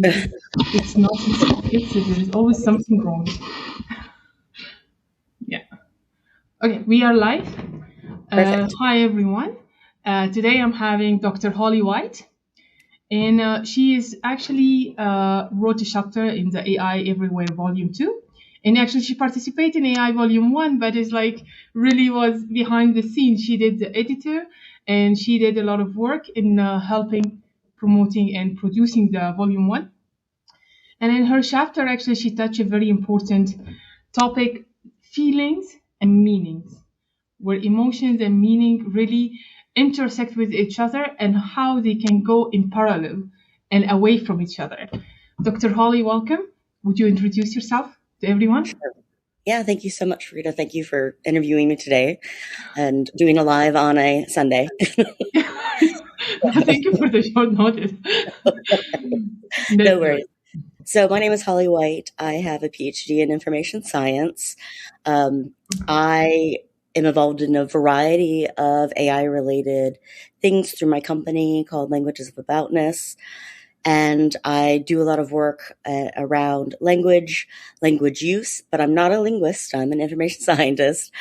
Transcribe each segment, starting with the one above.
It's not. There is always something wrong. Yeah. Okay, we are live. Perfect. Hi, everyone. Today I'm having Dr. Hollie White, and she is actually wrote a chapter in the AI Everywhere Volume 2. And actually, she participated in AI Volume 1, but is like really was behind the scenes. She did the editor, and she did a lot of work in helping promoting and producing the Volume 1. And in her chapter, actually, she touched a very important topic, feelings and meanings, where emotions and meaning really intersect with each other and how they can go in parallel and away from each other. Dr. Hollie, welcome. Would you introduce yourself to everyone? Sure. Yeah, thank you so much, Farida. Thank you for interviewing me today and doing a live on a Sunday. Thank you for the short notice. No Let's do worries. it. So, my name is Hollie White. I have a PhD in information science. I am involved in a variety of AI related things through my company called Languages of Aboutness. And I do a lot of work around language use, but I'm not a linguist. I'm an information scientist.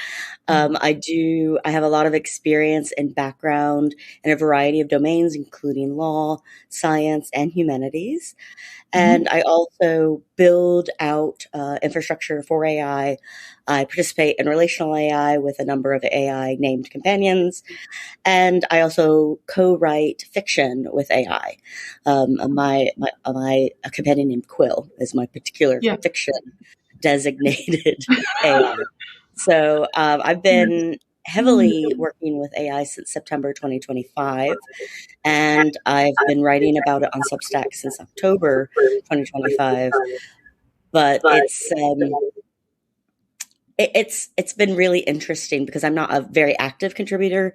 I have a lot of experience and background in a variety of domains, including law, science, and humanities. And I also build out infrastructure for AI. I participate in relational AI with a number of AI named companions. And I also co-write fiction with AI. My companion named Quill is my particular Yeah. fiction designated AI. So I've been heavily working with AI since September 2025, and I've been writing about it on Substack since October 2025. But it's been really interesting because I'm not a very active contributor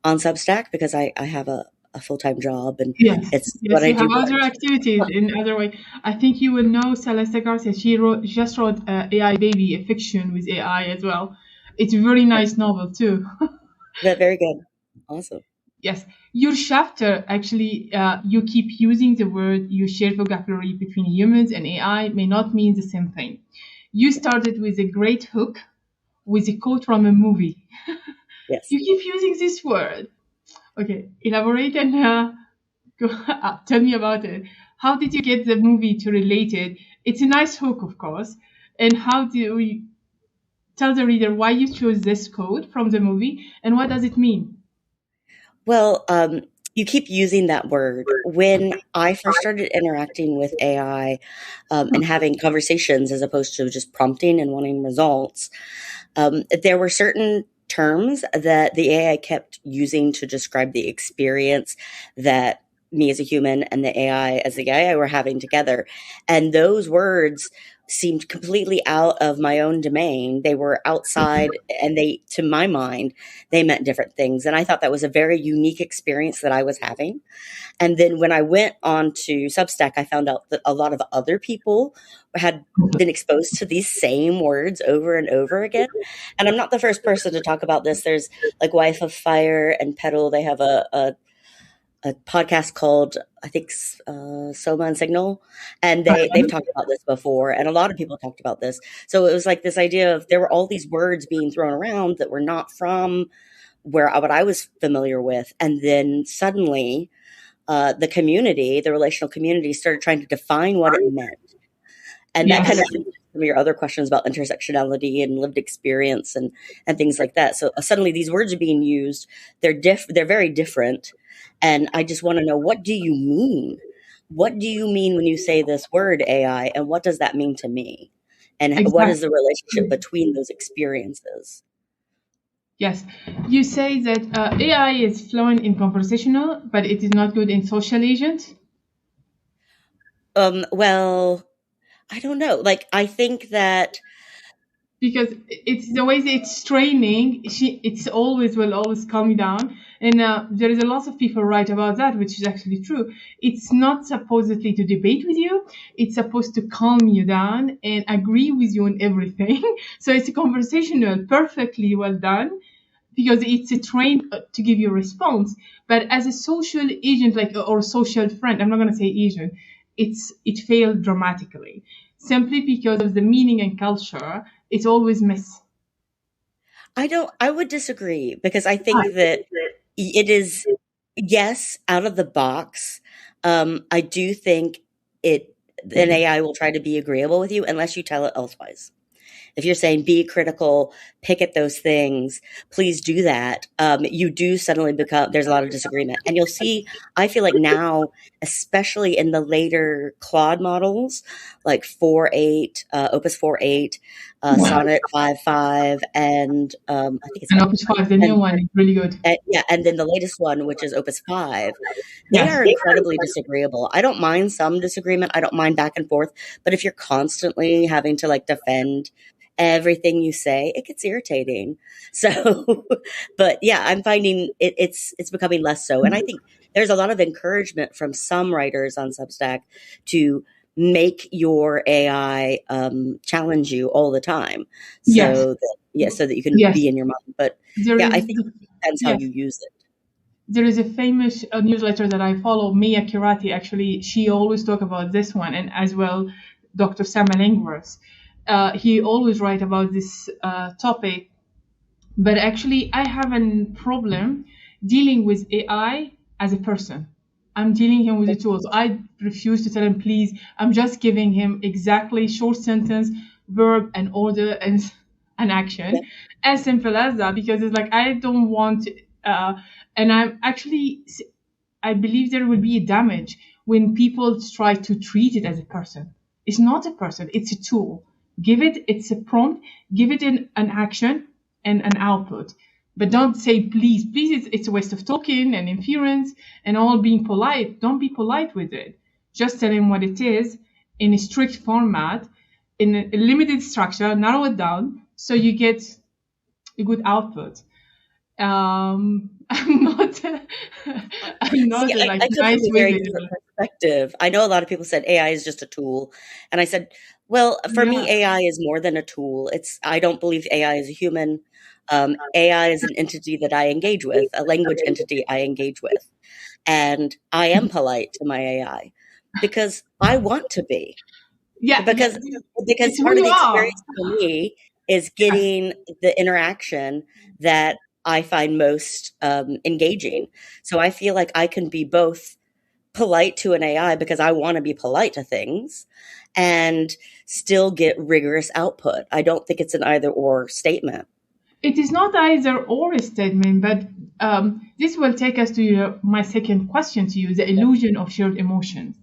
on Substack because I have a full-time job and Yes, it's what yes, I you have do other best. activities in other way. I think you will know Celeste Garcia. Just wrote AI Baby, a fiction with AI as well. It's a very nice novel too. That very good. Awesome. Yes, your chapter actually, you keep using the word you share vocabulary between humans and AI may not mean the same thing. You started with a great hook with a quote from a movie. Yes. You keep using this word. Okay, elaborate and go, tell me about it. How did you get the movie to relate it? It's a nice hook, of course. And how do we tell the reader why you chose this quote from the movie and what does it mean? Well, you keep using that word. When I first started interacting with AI and having conversations as opposed to just prompting and wanting results, there were certain terms that the AI kept using to describe the experience that me as a human and the AI as the AI were having together. And those words seemed completely out of my own domain. They were outside and they, to my mind, they meant different things. And I thought that was a very unique experience that I was having. And then when I went on to Substack, I found out that a lot of other people had been exposed to these same words over and over again. And I'm not the first person to talk about this. There's like Wife of Fire and Petal. They have a podcast called, I think, Soma and Signal. And they've talked about this before. And a lot of people talked about this. So it was like this idea of there were all these words being thrown around that were not from what I was familiar with. And then suddenly, the relational community, started trying to define what it meant. And that kind Yes. of leads to some of your other questions about intersectionality and lived experience and things like that. So suddenly these words are being used. They're very different. And I just want to know, what do you mean? What do you mean when you say this word AI? And what does that mean to me? And what is Exactly. the relationship between those experiences? Yes. You say that AI is fluent in conversational, but it is not good in social agent. Well, I don't know. Like, I think that Because it's the way that it's training, it's always will always calm you down. And there is a lot of people write about that, which is actually true. It's not supposedly to debate with you. It's supposed to calm you down and agree with you on everything. So it's a conversational, perfectly well done because it's a trained to give you a response. But as a social agent, like or social friend, I'm not going to say agent. it failed dramatically simply because of the meaning and culture. It's always miss. I would disagree because I think that it is, yes, out of the box. I do think an AI will try to be agreeable with you unless you tell it elsewise. If you're saying be critical, pick at those things, please do that. You do suddenly become, there's a lot of disagreement. And you'll see, I feel like now, especially in the later Claude models, like 4.8, Opus 4.8, Sonnet 5.5, and I think it's And 5. Opus 5, the new And, one, is really good. yeah, and then the latest one, which is Opus 5, they Yes. are incredibly disagreeable. I don't mind some disagreement. I don't mind back and forth. But if you're constantly having to like defend everything you say, it gets irritating. So, but yeah, I'm finding it's becoming less so. And I think there's a lot of encouragement from some writers on Substack to make your AI challenge you all the time. Yes. So that you can Yes. be in your mind. But There yeah, is. I think it depends how Yes. you use it. There is a famous newsletter that I follow, Mia Kirati. Actually, she always talk about this one, and as well, Dr. Sama Langworth. He always write about this topic. But actually, I have a problem dealing with AI as a person. I'm dealing him with the tools. I refuse to tell him, please. I'm just giving him exactly short sentence, verb, and order, and an Yeah. action. As simple as that, because it's like I don't want, and I'm actually, I believe there will be a damage when people try to treat it as a person. It's not a person, it's a tool. Give it, it's a prompt, give it an action and an output. But don't say please. Please, it's a waste of talking and inference and all being polite. Don't be polite with it. Just tell him what it is in a strict format, in a limited structure, narrow it down so you get a good output. I'm not, I'm See, not I like come from nice a with very it. different perspective. I know a lot of people said AI is just a tool, and I said, well, for me, Yeah. AI is more than a tool. I don't believe AI is a human. AI is an entity that I engage with, a language entity I engage with, and I am polite to my AI because I want to be. Yeah, yeah. Because It's who part of you the are. experience for me is Yes. getting the interaction that I find most engaging. So I feel like I can be both polite to an AI because I want to be polite to things and still get rigorous output. I don't think it's an either or statement. It is not either or a statement, but this will take us to my second question to you, the illusion of shared emotions.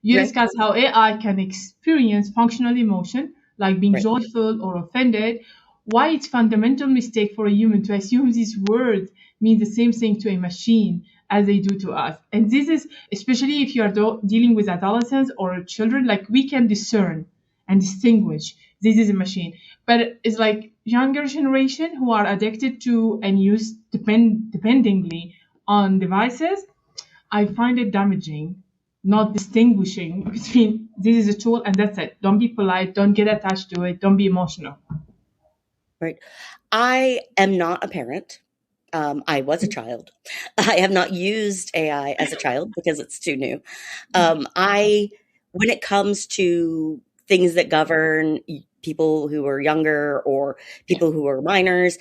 You Right? discuss how AI can experience functional emotion, like being Right. joyful or offended, why it's fundamental mistake for a human to assume these words mean the same thing to a machine as they do to us. And this is, especially if you are dealing with adolescents or children, like we can discern and distinguish this is a machine. But it's like younger generation who are addicted to and use dependingly on devices. I find it damaging, not distinguishing between this is a tool and that's it. Don't be polite, don't get attached to it, don't be emotional. Right. I am not a parent. I was a child. I have not used AI as a child because it's too new. When it comes to things that govern people who are younger or Yeah. people who are minors,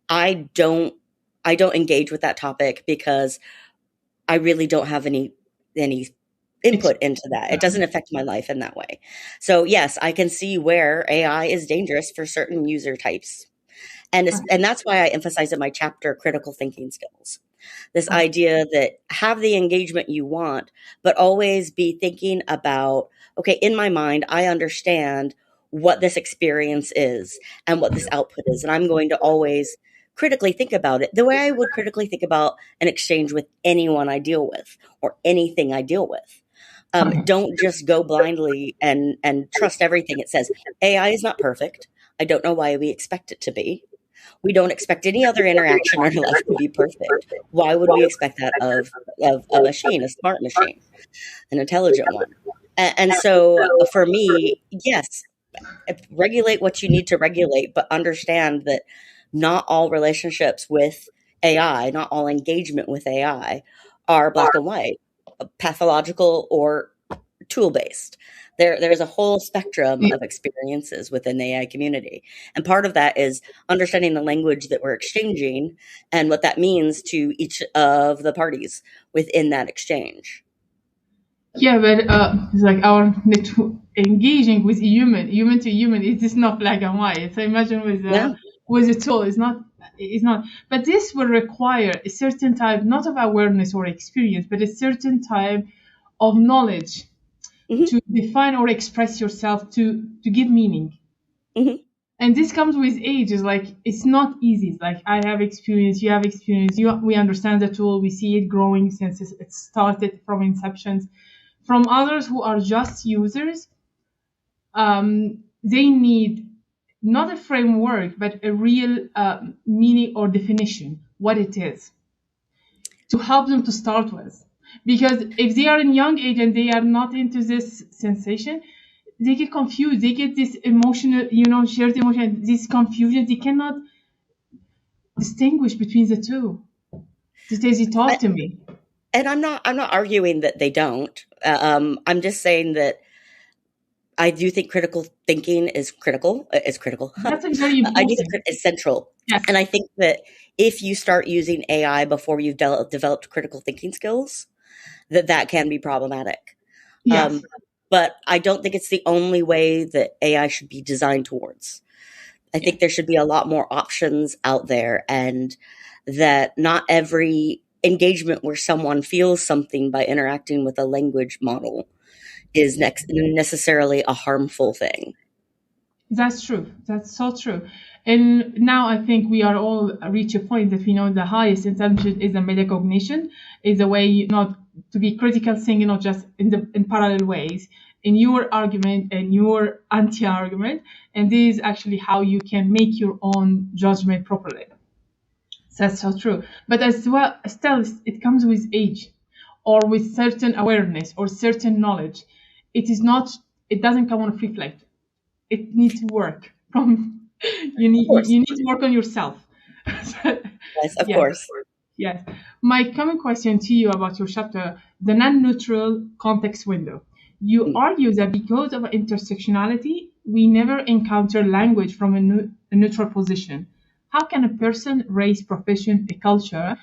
I don't, I don't engage with that topic because I really don't have any Ex- input into that. It doesn't affect my life in that way. So yes, I can see where AI is dangerous for certain user types. And that's why I emphasize in my chapter critical thinking skills. This idea that have the engagement you want, but always be thinking about, okay, in my mind, I understand what this experience is and what this output is. And I'm going to always critically think about it the way I would critically think about an exchange with anyone I deal with or anything I deal with. Don't just go blindly and trust everything it says. AI is not perfect. I don't know why we expect it to be. We don't expect any other interaction in our life to be perfect. Why would we expect that of a machine, a smart machine, an intelligent one? And so for me, yes, regulate what you need to regulate, but understand that not all relationships with AI, not all engagement with AI are black and white, pathological or tool-based. There's a whole spectrum of experiences within the AI community, and part of that is understanding the language that we're exchanging and what that means to each of the parties within that exchange. Yeah, but it's like our engaging with human to human. It is not black and white. So imagine Yeah. with a tool, it's not. It's not. But this will require a certain type, not of awareness or experience, but a certain type of knowledge Hmm. to define or express yourself to give meaning. Hmm. And this comes with age. It's like it's not easy. It's like I have experience, you have experience. We understand the tool. We see it growing since it started from inception. From others who are just users, they need not a framework, but a real meaning or definition, what it is, to help them to start with. Because if they are in young age and they are not into this sensation, they get confused. They get this emotional, shared emotion, this confusion. They cannot distinguish between the two. They talk to me. And I'm not arguing that they don't. I'm just saying that I do think critical thinking is critical. Is critical. That's a very I do important. think it's central. Yes. And I think that if you start using AI before you've developed critical thinking skills, that can be problematic. Yes. But I don't think it's the only way that AI should be designed towards. I think there should be a lot more options out there, and that not every engagement where someone feels something by interacting with a language model is necessarily a harmful thing. That's true. That's so true. And now I think we are all reach a point that we know the highest intelligence is a metacognition, is a way not to be critical thinking, not just in parallel ways, in your argument and your anti-argument. And this is actually how you can make your own judgment properly. That's so true. But as well, still, it comes with age or with certain awareness or certain knowledge. It is not, it doesn't come on a free flight. It needs work from Of course. you need to work on yourself. Yes, of Yes, course. yes. My common question to you about your chapter, the non-neutral context window. You argue that because of intersectionality, we never encounter language from a neutral position. How can a person, race, profession, a culture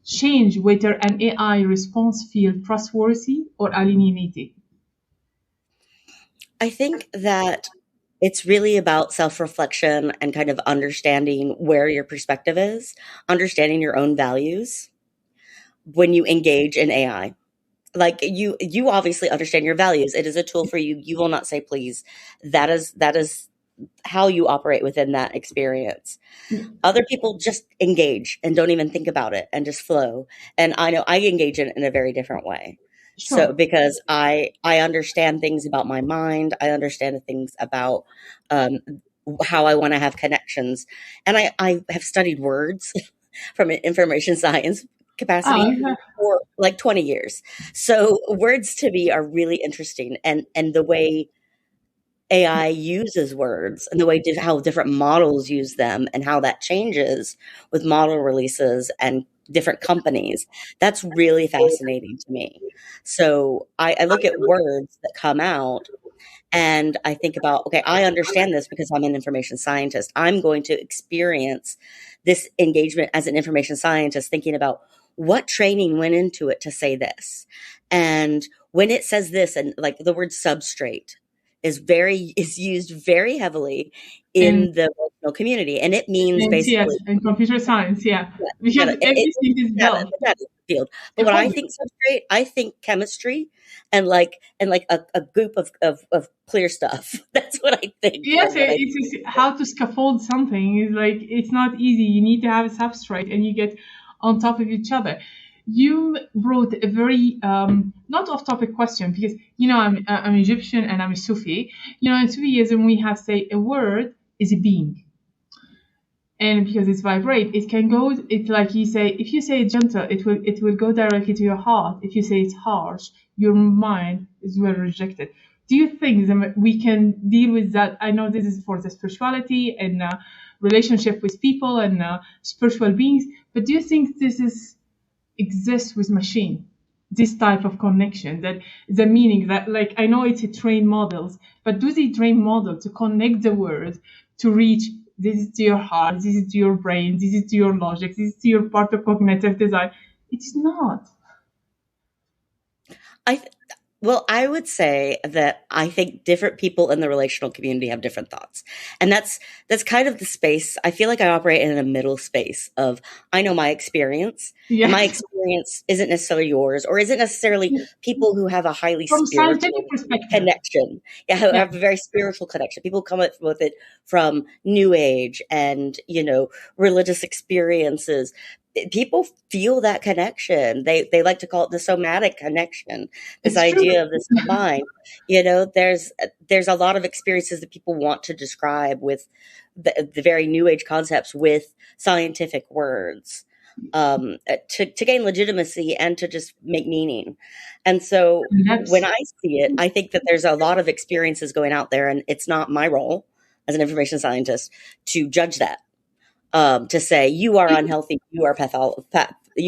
change whether an AI response feels trustworthy or alienating? I think that it's really about self-reflection and kind of understanding where your perspective is, understanding your own values when you engage in AI. Like you obviously understand your values. It is a tool for you. You will not say please. That is how you operate within that experience. Other people just engage and don't even think about it and just flow. And I know I engage in a very different way. So Sure. because I understand things about my mind, I understand things about um, how I want to have connections, and I have studied words from an information science capacity Oh, for like 20 years. So words to me are really interesting, and the way AI uses words and the way how different models use them and how that changes with model releases and different companies. That's really fascinating to me. So I look at words that come out and I think about, okay, I understand this because I'm an information scientist. I'm going to experience this engagement as an information scientist, thinking about what training went into it to say this. And when it says this, and like the word substrate is used very heavily in in the professional community. And it means yes, basically in computer science, yeah, because it's everything is built. the data field. A But what I whole, think substrate, I think chemistry and like a group of clear stuff. That's what I think yes, of when I it's how to scaffold something is like it's not easy. You need to have a substrate, and you get on top of each other. You wrote a very not off-topic question because I'm Egyptian and I'm a Sufi. In Sufism we have say a word is a being, and because it's vibrate, it can go. It's like you say, if you say gentle, it will go directly to your heart. If you say it's harsh, your mind is well rejected. Do you think that we can deal with that? I know this is for the spirituality and relationship with people and spiritual beings, but do you think this is exists with machine? this type of connection, that the meaning that, like, I know it's a trained models, but do they train model to connect the words to reach this is to your heart, this is to your brain, this is to your logic, this is to your part of cognitive design? It's not. I Well, I would say that I think different people in the relational community have different thoughts. And that's kind of the space. I feel like I operate in a middle space of I know my experience, and my Yes. experience isn't necessarily yours or isn't necessarily people who have a highly From scientific spiritual perspective. connection. Yeah, who Yeah, have a very spiritual connection. People come up with it from new age and, religious experiences. People feel that connection. They like to call it the somatic connection, this it's true. idea of this combined. There's a lot of experiences that people want to describe with the very new age concepts with scientific words, to gain legitimacy and to just make meaning. And so And when that's I see it, I think that there's a lot of experiences going out there, and it's not my role as an information scientist to judge that, to say you are unhealthy, you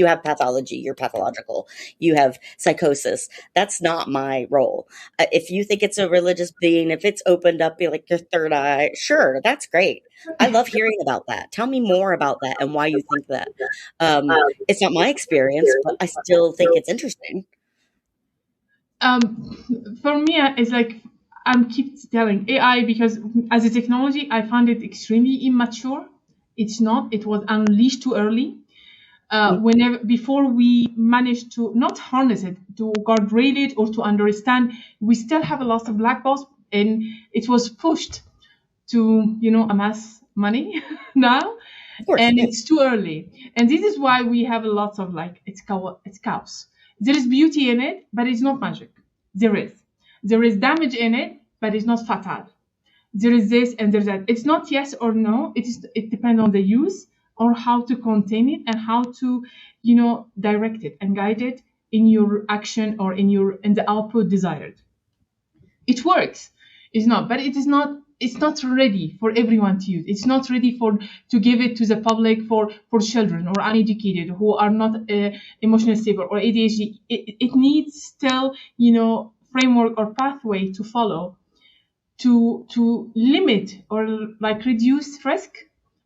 have pathology, you're pathological, you have psychosis. That's not my role. If you think it's a religious being, if it's opened up, be like your third eye, sure, that's great. I love hearing about that. Tell me more about that and why you think that. It's not my experience, but I still think it's interesting. for me, it's like I'm keep telling AI because as a technology, I find it extremely immature. It's not. It was unleashed too early. Mm, Whenever before we managed to not harness it, to guardrail it, or to understand, we still have a lot of black box, and it was pushed to amass money now, of course, and yeah. it's too early. And this is why we have a lot of like it's chaos. There is beauty in it, but it's not magic. There is damage in it, but it's not fatal. There is this and there's that. It's not yes or no. It depends on the use, or how to contain it, and how to direct it and guide it in your action, or in the output desired. It works. It's not, but it is not. It's not ready for everyone to use. It's not ready for to give it to the public, for children or uneducated who are not emotionally stable or ADHD. It needs still framework or pathway to follow, to limit or like reduce risk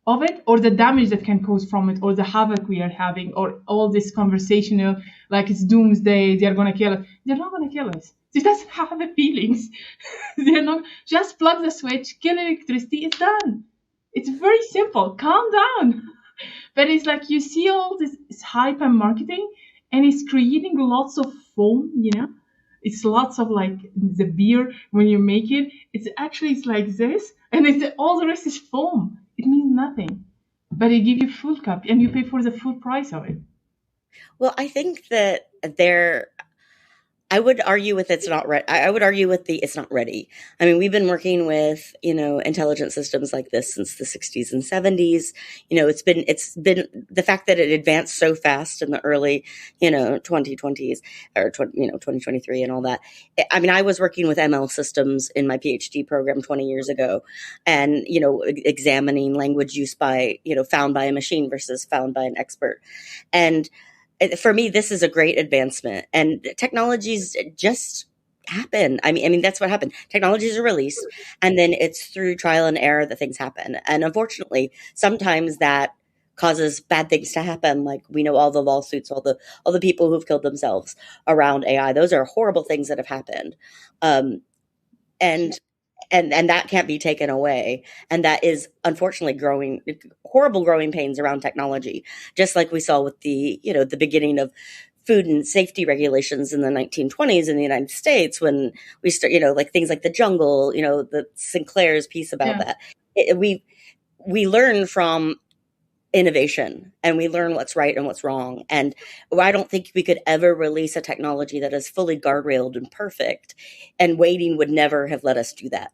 of it, or the damage that can cause from it, or the havoc we are having, or all this conversational, like it's doomsday, they're gonna kill us. They're not gonna kill us. It doesn't have the feelings. They're not. Just plug the switch, kill electricity, it's done. It's very simple. Calm down. But it's like you see all this hype and marketing, and it's creating lots of foam. It's lots of like the beer when you make it. It's like this, and all the rest is foam. It means nothing, but they give you full cup, and you pay for the full price of it. Well, I think that there I would argue with it's not ready. I would argue with the it's not ready. I mean, we've been working with, intelligent systems like this since the 60s and 70s. It's been the fact that it advanced so fast in the early, 2020s or 2023 and all that. I mean, I was working with ML systems in my PhD program 20 years ago, and, examining language use by, found by a machine versus found by an expert. And for me, this is a great advancement, and technologies just happen. I mean, that's what happened. Technologies are released, and then it's through trial and error that things happen. And unfortunately, sometimes that causes bad things to happen. Like we know all the lawsuits, all the people who've killed themselves around AI. Those are horrible things that have happened. Um, and and that can't be taken away, and that is unfortunately growing horrible growing pains around technology, just like we saw with the beginning of food and safety regulations in the 1920s in the United States, when we start, like things like the jungle, the Sinclair's piece about Yeah, that. We learn from innovation, and we learn what's right and what's wrong. And I don't think we could ever release a technology that is fully guardrailed and perfect, and waiting would never have let us do that.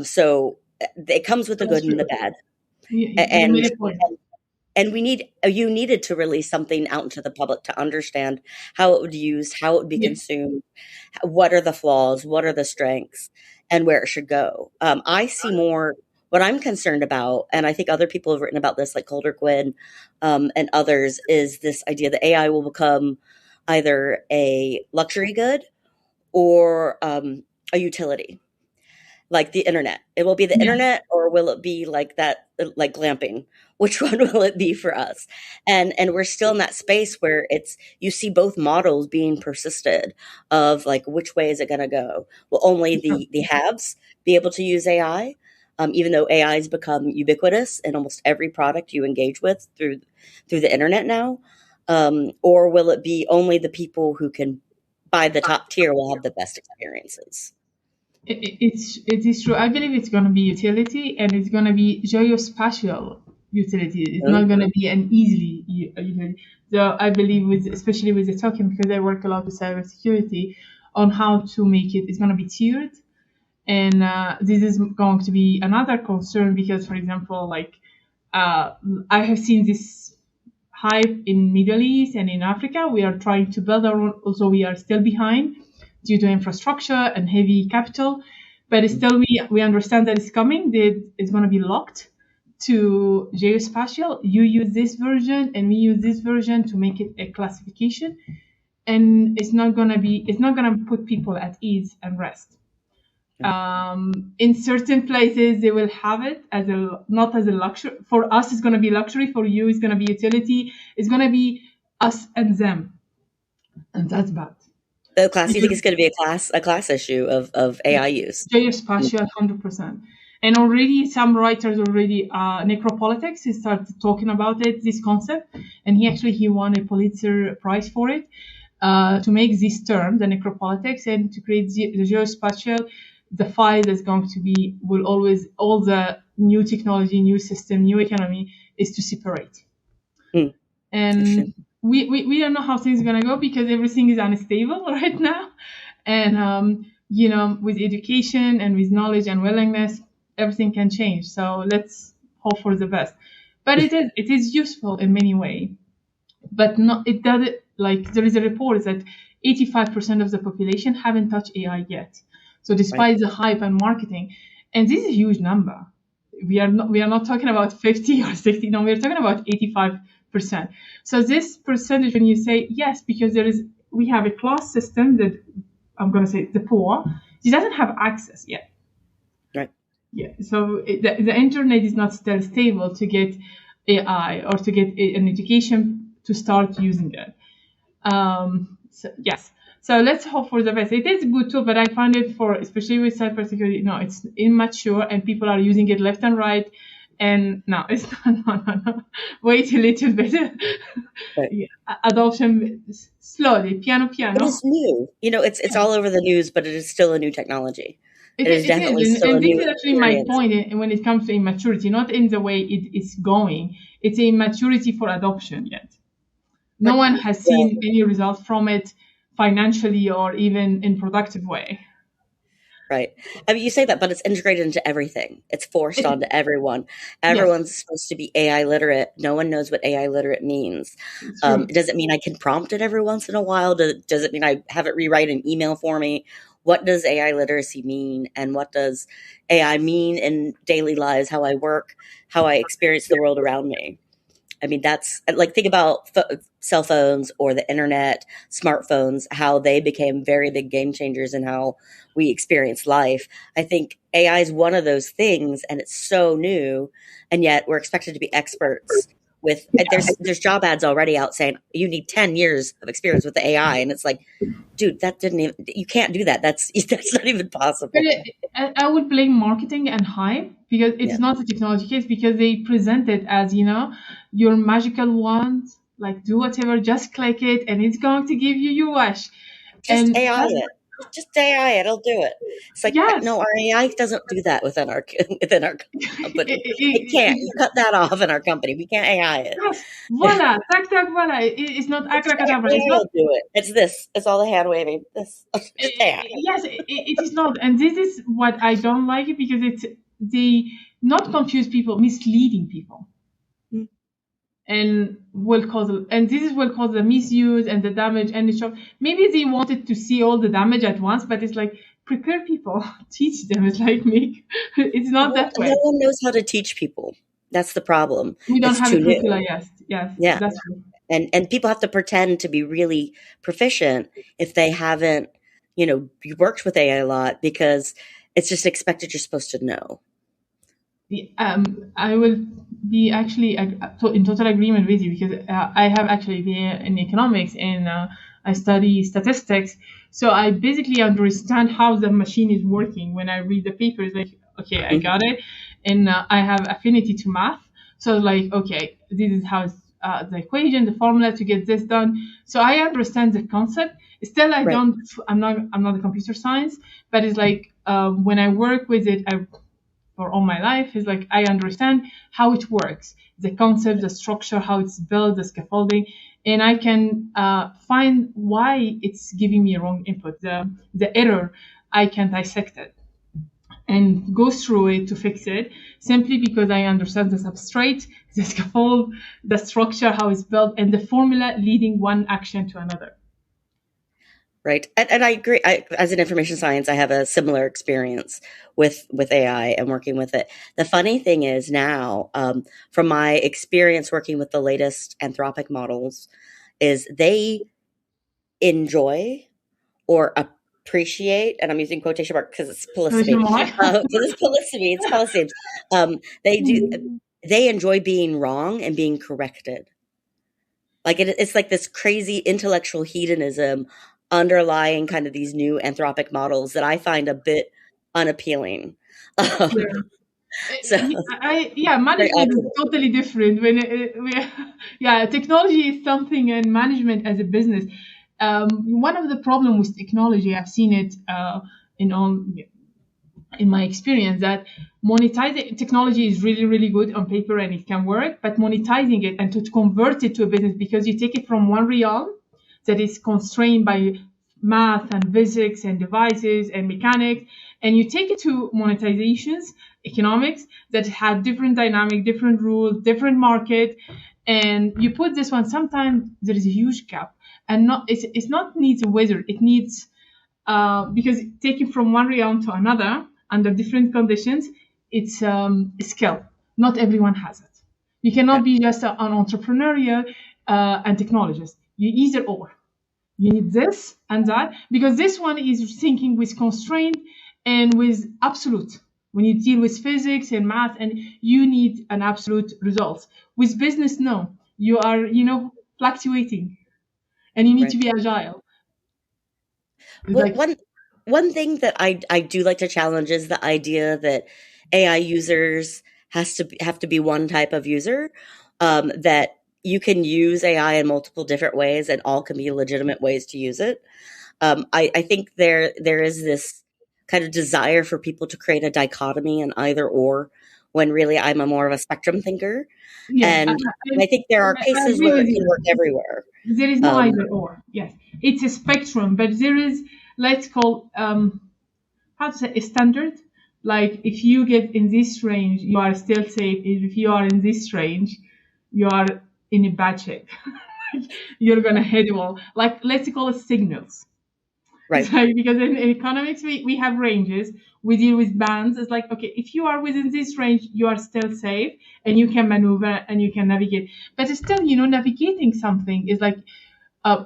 So it comes with the that's good and true. the bad. You And made a point. you needed to release something out into the public to understand how it would be used, how it would be Yeah, consumed, what are the flaws, what are the strengths, and where it should go. I see more what I'm concerned about, and I think other people have written about this, like Calder Quinn, and others, is this idea that AI will become either a luxury good or a utility, like the internet. It will be the Yeah. internet, or will it be like that, like glamping? Which one will it be for us? And we're still in that space where it's, you see both models being persisted of like, which way is it going to go? Will only the haves be able to use AI? Even though AI has become ubiquitous in almost every product you engage with through the internet now, or will it be only the people who can buy the top tier will have the best experiences? It is true. I believe it's going to be utility, and it's going to be geospatial utility. It's not going to be an easily utility. So I believe, with especially with the token, because I work a lot with cybersecurity on how to make it. It's going to be tiered, and this is going to be another concern because, for example, like I have seen this hype in Middle East and in Africa. We are trying to build our own, also we are still behind due to infrastructure and heavy capital, but still we understand that it's coming, that it's going to be locked to geospatial. You use this version and we use this version to make it a classification, and it's not going to put people at ease and rest. In certain places they will have it as a, not as a luxury. For us it's going to be luxury, for you it's going to be utility. It's going to be us and them, and that's bad. The class, you think it's going to be a class issue of AI use? Geospatial, 100%. And already some writers already, Necropolitics, he started talking about it, this concept, and he won a Pulitzer Prize for it, to make this term, the necropolitics, and to create the geospatial. The file that's going to be, will always, all the new technology, new system, new economy is to separate. And we don't know how things are going to go because everything is unstable right now. And, with education and with knowledge and willingness, everything can change. So let's hope for the best. But it is useful in many ways. But not, it doesn't, like, there is a report that 85% of the population haven't touched AI yet. So despite the hype and marketing, and this is a huge number. We are not talking about 50 or 60. No, we're talking about 85%. So this percentage, when you say yes, because we have a class system that, I'm going to say, the poor, he doesn't have access yet. Right. Yeah. So the internet is not still stable to get AI or to get an education to start using it. So yes. So let's hope for the best. It is good too, but I find it, for especially with cybersecurity, no, it's immature and people are using it left and right. And no, it's not. No. Wait a little bit. Right. Yeah. Adoption slowly, piano. It is new. It's all over the news, but it is still a new technology. It is definitely is. still And a this new is actually my experience. point when it comes to immaturity, not in the way it is going. It's a immaturity for adoption yet. No one has seen any result from it financially or even in productive way. Right. I mean, you say that, but it's integrated into everything. It's forced onto everyone. Everyone's supposed to be AI literate. No one knows what AI literate means. Does it mean I can prompt it every once in a while? Does it mean I have it rewrite an email for me? What does AI literacy mean? And what does AI mean in daily lives, how I work, how I experience the world around me? I mean, that's like, think about cell phones or the internet, smartphones, how they became very big game changers in how we experience life. I think AI is one of those things, and it's so new, and yet we're expected to be experts with, there's job ads already out saying you need 10 years of experience with the AI. And it's like, dude, you can't do that. That's not even possible. But I would blame marketing and hype, because it's not a technology case, because they present it as, your magical wand, like do whatever, just click it and it's going to give you your wish. Just AI it. Just AI it. It'll do it. It's like, yes. No, our AI doesn't do that within our company. It can't. You cut that off in our company. We can't AI it. Yes. Voila. Tac, voila. It's not abracadabra. It's not. Do it. It's this. It's all the hand waving. This. AI. Yes, it is not. And this is what I don't like it, because they not confuse people, misleading people. And this will cause the misuse and the damage and the shock. Maybe they wanted to see all the damage at once, but it's like, prepare people, teach them. It's like it's not that way. No one knows how to teach people. That's the problem. We don't have a curricula. Yes, yeah. That's true. And people have to pretend to be really proficient if they haven't, worked with AI a lot, because it's just expected you're supposed to know. I will be actually in total agreement with you, because I have actually been in economics, and I study statistics. So I basically understand how the machine is working. When I read the paper, it's like, okay, I got it. And I have affinity to math. So like, okay, this is how the equation, the formula to get this done. So I understand the concept. Still, I Right. don't, I'm not a computer science, but it's like, when I work with it, for all my life, is like I understand how it works, the concept, the structure, how it's built, the scaffolding, and I can find why it's giving me a wrong input, the error. I can dissect it and go through it to fix it, simply because I understand the substrate, the scaffold, the structure, how it's built, and the formula leading one action to another. Right. And I agree. As an information science, I have a similar experience with AI and working with it. The funny thing is now, from my experience working with the latest Anthropic models, is they enjoy or appreciate, and I'm using quotation marks because it's polysemy. Because it's polysemy, it's polysemes. They enjoy being wrong and being corrected. Like it's like this crazy intellectual hedonism underlying kind of these new anthropic models that I find a bit unappealing. So Yeah, very management is opposite. totally different. Yeah, technology is something, and management as a business. One of the problem with technology, I've seen it in all in my experience, that monetizing technology is really, really good on paper and it can work, but monetizing it and to convert it to a business, because you take it from one realm that is constrained by math and physics and devices and mechanics, and you take it to monetizations, economics, that have different dynamic, different rules, different market, and you put this one. Sometimes there is a huge gap, and it's not needs a wizard, it needs because taking from one realm to another under different conditions, it's a skill. Not everyone has it. You cannot Yeah, be just an entrepreneurial and technologist. You either or. You need this and that, because this one is thinking with constraint and with absolute. When you deal with physics and math, and you need an absolute result. With business, no. You are, fluctuating, and you need right. to be agile. It's Well, like, one thing that I do like to challenge is the idea that AI users have to be one type of user, that you can use AI in multiple different ways and all can be legitimate ways to use it. I think there is this kind of desire for people to create a dichotomy, an either or, when really I'm a more of a spectrum thinker, yes, and I think there are I cases agree where it with can you. work everywhere. There is no Um, either or. Yes, it's a spectrum, but there is, let's call, how to say, a standard. Like, if you get in this range, you are still safe. If you are in this range, you are in a bad shape. You're gonna hit a wall. Like, let's call it signals. right, It's like, because in economics we have ranges. We deal with bands. It's like, okay, if you are within this range, you are still safe and you can maneuver and you can navigate. But still, navigating something is like, uh,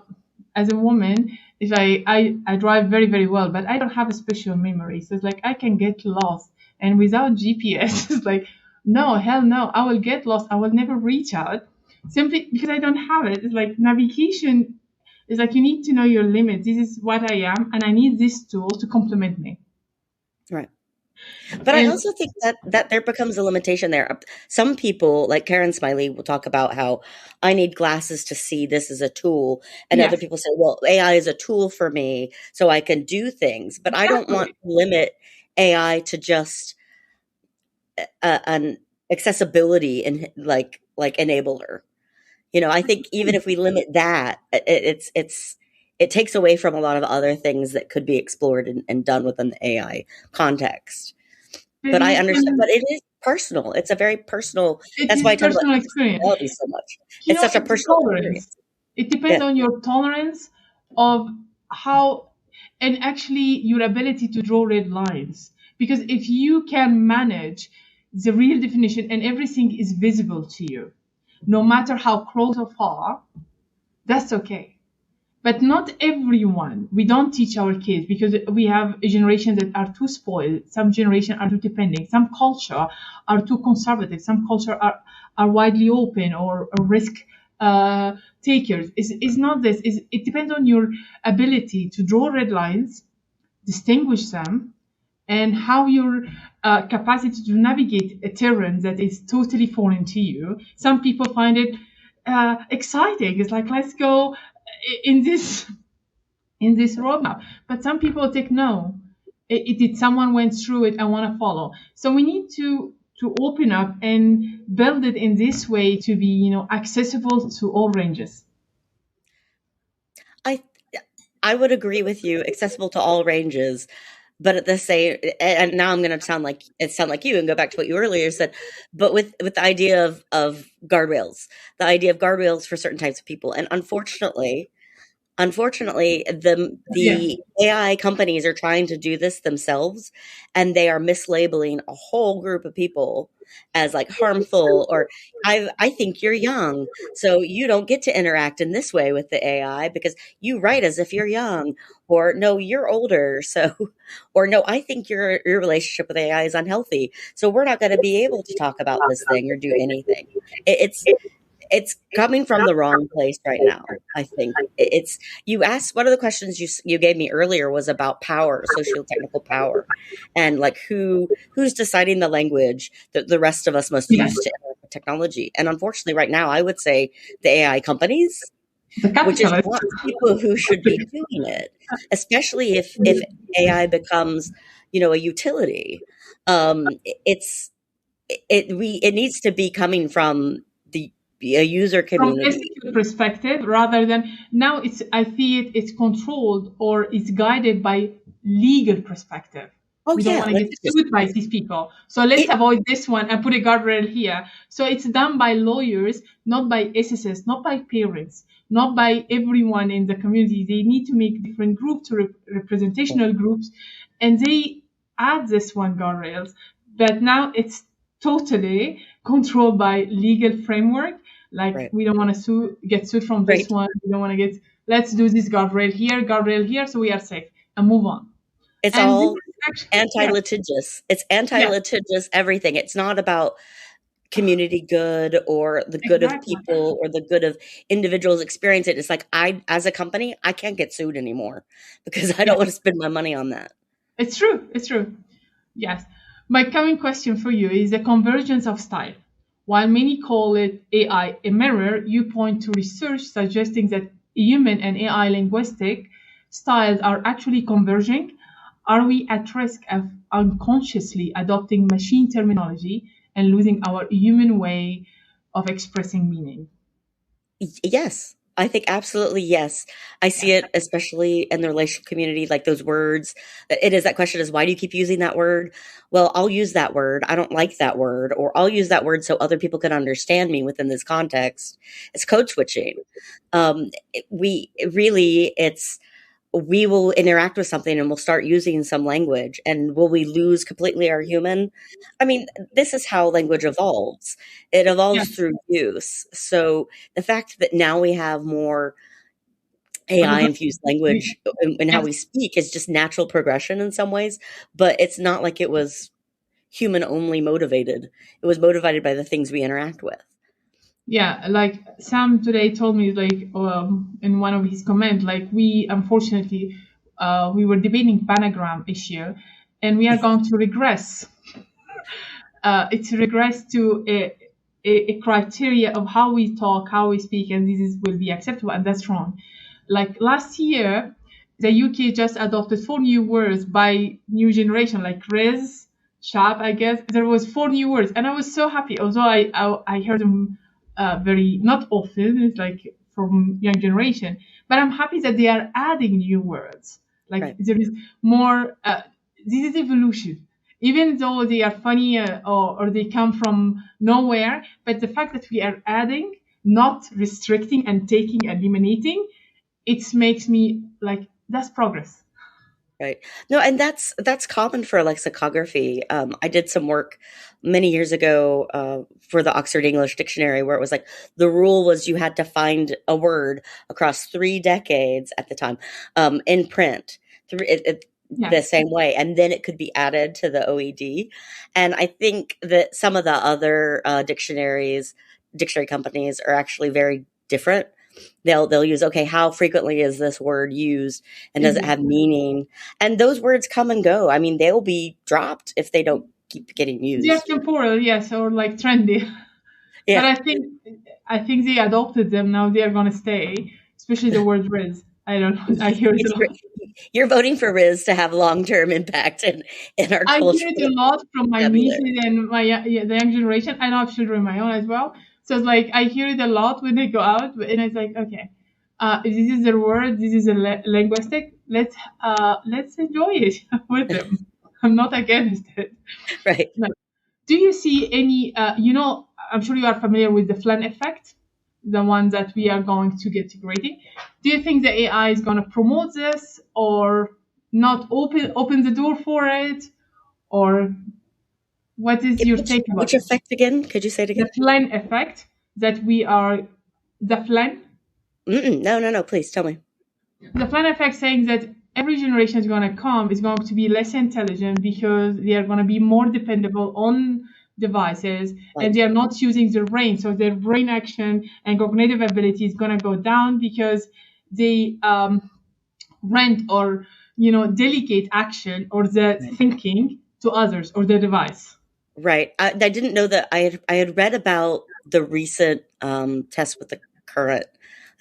as a woman, if I drive very, very well, but I don't have a special memory. So it's like I can get lost. And without GPS, it's like, no, hell no, I will get lost. I will never reach out, simply because I don't have it. It's like navigation is like, you need to know your limits. This is what I am, and I need this tool to complement me. right. But I And also think that there becomes a limitation there. Some people, like Karen Smiley, will talk about how I need glasses to see this as a tool, and other yes, people say, "Well, AI is a tool for me, so I can do things." But I don't want exactly. to limit AI to just an accessibility and like enabler. I think even if we limit that, it takes away from a lot of other things that could be explored and done within the AI context. But But I you understand, can, but it is personal. It's a very personal. it That's why is I talk about personal experience. intersectionality so much. It's such a It's a personal tolerance. experience. It depends Yeah, on your tolerance of how, and actually your ability to draw red lines. Because if you can manage the real definition and everything is visible to you, no matter how close or far, That's okay. But not everyone. We don't teach our kids because we have a generation that are too spoiled. Some generation are too dependent. Some culture are too conservative. Some culture are widely open or risk takers. It's not this. It depends on your ability to draw red lines, distinguish them, and how your capacity to navigate a terrain that is totally foreign to you. Some people find it exciting. It's like, let's go in this roadmap. But some people think, no, it did, someone went through it, I want to follow. So we need to open up and build it in this way to be, accessible to all ranges. I I would agree with you, accessible to all ranges, but at the same, and now I'm going to sound like you and go back to what you earlier said, but with the idea of guardrails, the idea of guardrails for certain types of people, and unfortunately, Yeah, the AI companies are trying to do this themselves, and they are mislabeling a whole group of people as like harmful, or I think you're young, so you don't get to interact in this way with the AI because you write as if you're young, or no, you're older, so or no, I think your relationship with AI is unhealthy, so we're not going to be able to talk about this thing or do anything. It's it's coming from the wrong place right now. I think it's you asked one of the questions you gave me earlier was about power, socio-technical power, and like who's deciding the language that the rest of us must use yes, to interact with technology. And unfortunately, right now, I would say the AI companies, the which is capitalist. not the people who should be doing it, especially if AI becomes a utility. It's it needs to be coming from the a user From community. ethical perspective rather than now I see it's controlled or it's guided by legal perspective. Oh We don't yeah, want to let's get just sued by these people, so let's it avoid this one and put a guardrail here. So it's done by lawyers, not by SSS, not by parents, not by everyone in the community. They need to make different groups to representational groups, and they add this one guardrails, but now it's totally controlled by legal framework. Like, right, we don't want to get sued from this right. one. We don't want to get. Let's do this guardrail here, so we are safe and move on. It's And this all is actually, yeah, anti-litigious. It's yeah, anti-litigious everything. It's not about community good or the good of exactly. people or the good of individuals experience it. It's like I as a company, I can't get sued anymore because I Yeah, don't want to spend my money on that. it's true. It's true. Yes. My coming question for you is the convergence of style. While many call it AI a mirror, you point to research suggesting that human and AI linguistic styles are actually converging. Are we at risk of unconsciously adopting machine terminology and losing our human way of expressing meaning? Yes. I think absolutely yes. I see Yes. it especially in the relationship community, like those words. It is that question is why do you keep using that word? Well, I'll use that word. I don't like that word, or I'll use that word so other people can understand me within this context. It's code switching. It's we will interact with something and we'll start using some language, and will we lose completely our human? I mean, this is how language evolves. It evolves Yes. through use. So the fact that now we have more But the AI good, infused language in how yes. we speak is just natural progression in some ways, but it's not like it was human only motivated. It was motivated by the things we interact with. Yeah, like Sam today told me, like, in one of his comments, like, we unfortunately, we were debating panagram issue, and we are going to regress. It's regress to a criteria of how we talk, how we speak, and will be acceptable, and that's wrong. Like last year, the UK just adopted 4 new words by new generation, like res, sharp. I guess there was 4 new words, and I was so happy. Although I heard them very not often, it's like from young generation, but I'm happy that they are adding new words. Like Right. there is more. This is evolution, even though they are funny, or they come from nowhere. But the fact that we are adding, not restricting and taking, eliminating, it makes me like that's progress. Right. No, and that's common for lexicography. I did some work many years ago for the Oxford English Dictionary where it was like the rule was you had to find a word across 3 decades at the time in print, the Yes. same way, and then it could be added to the OED. And I think that some of the other dictionary companies are actually very different. They'll use, okay, how frequently is this word used and does it have Exactly. meaning? And those words come and go. I mean, they'll be dropped if they don't keep getting They are used. temporal, yes, or like trendy. But Yeah. I think they adopted them. Now they are gonna stay, especially the word "riz." I don't know. I hear it a It's lot. you're voting for Riz to have long-term impact in our I hear it cultural a lot from my vocabulary. nieces and my yeah, the young generation. I know I have children of my own as well. So it's like I hear it a lot when they go out, and it's like, okay, if this is a word, this is a linguistic. Let's enjoy it with them. I'm not against it. Right. No. Do you see any? I'm sure you are familiar with the Flynn effect, the one that we are going to get grading. Do you think the AI is going to promote this, or not open the door for it, or what is your Which take about which it? effect again? Could you say it The again? Flynn effect that we are the Flynn Mm-mm. No, no, no. Please tell me. the Flynn effect saying that every generation is going to come is going to be less intelligent because they are going to be more dependable on devices and Right. they are not using their brain. So their brain action and cognitive ability is going to go down because they rent or delegate action or the Right. thinking to others or the device. Right. I didn't know that I had read about the recent test with the current,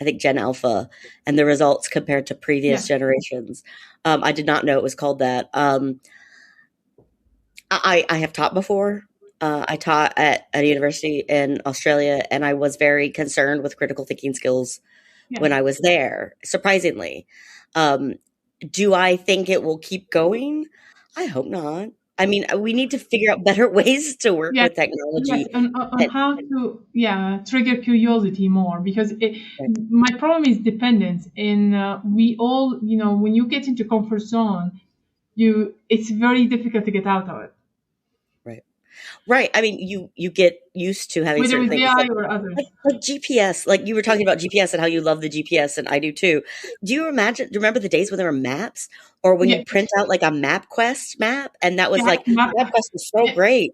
I think Gen Alpha, and the results compared to previous Yeah, generations. I did not know it was called that. I have taught before. I taught at a university in Australia, and I was very concerned with critical thinking skills yeah. when I was there, surprisingly. Um, do I think it will keep going? I hope not. I mean, we need to figure out better ways to work Yes, with yes, technology. on That, how to trigger curiosity more because my problem is dependence, and we all when you get into comfort zone, it's very difficult to get out of it, right. Right. I mean, you get used to having whether certain with things AI or others. like GPS. Like you were talking about GPS and how you love the GPS, and I do too. Do you remember the days when there were maps, or when Yeah, you print out like a MapQuest map, and that was yeah, like MapQuest was so yeah. great.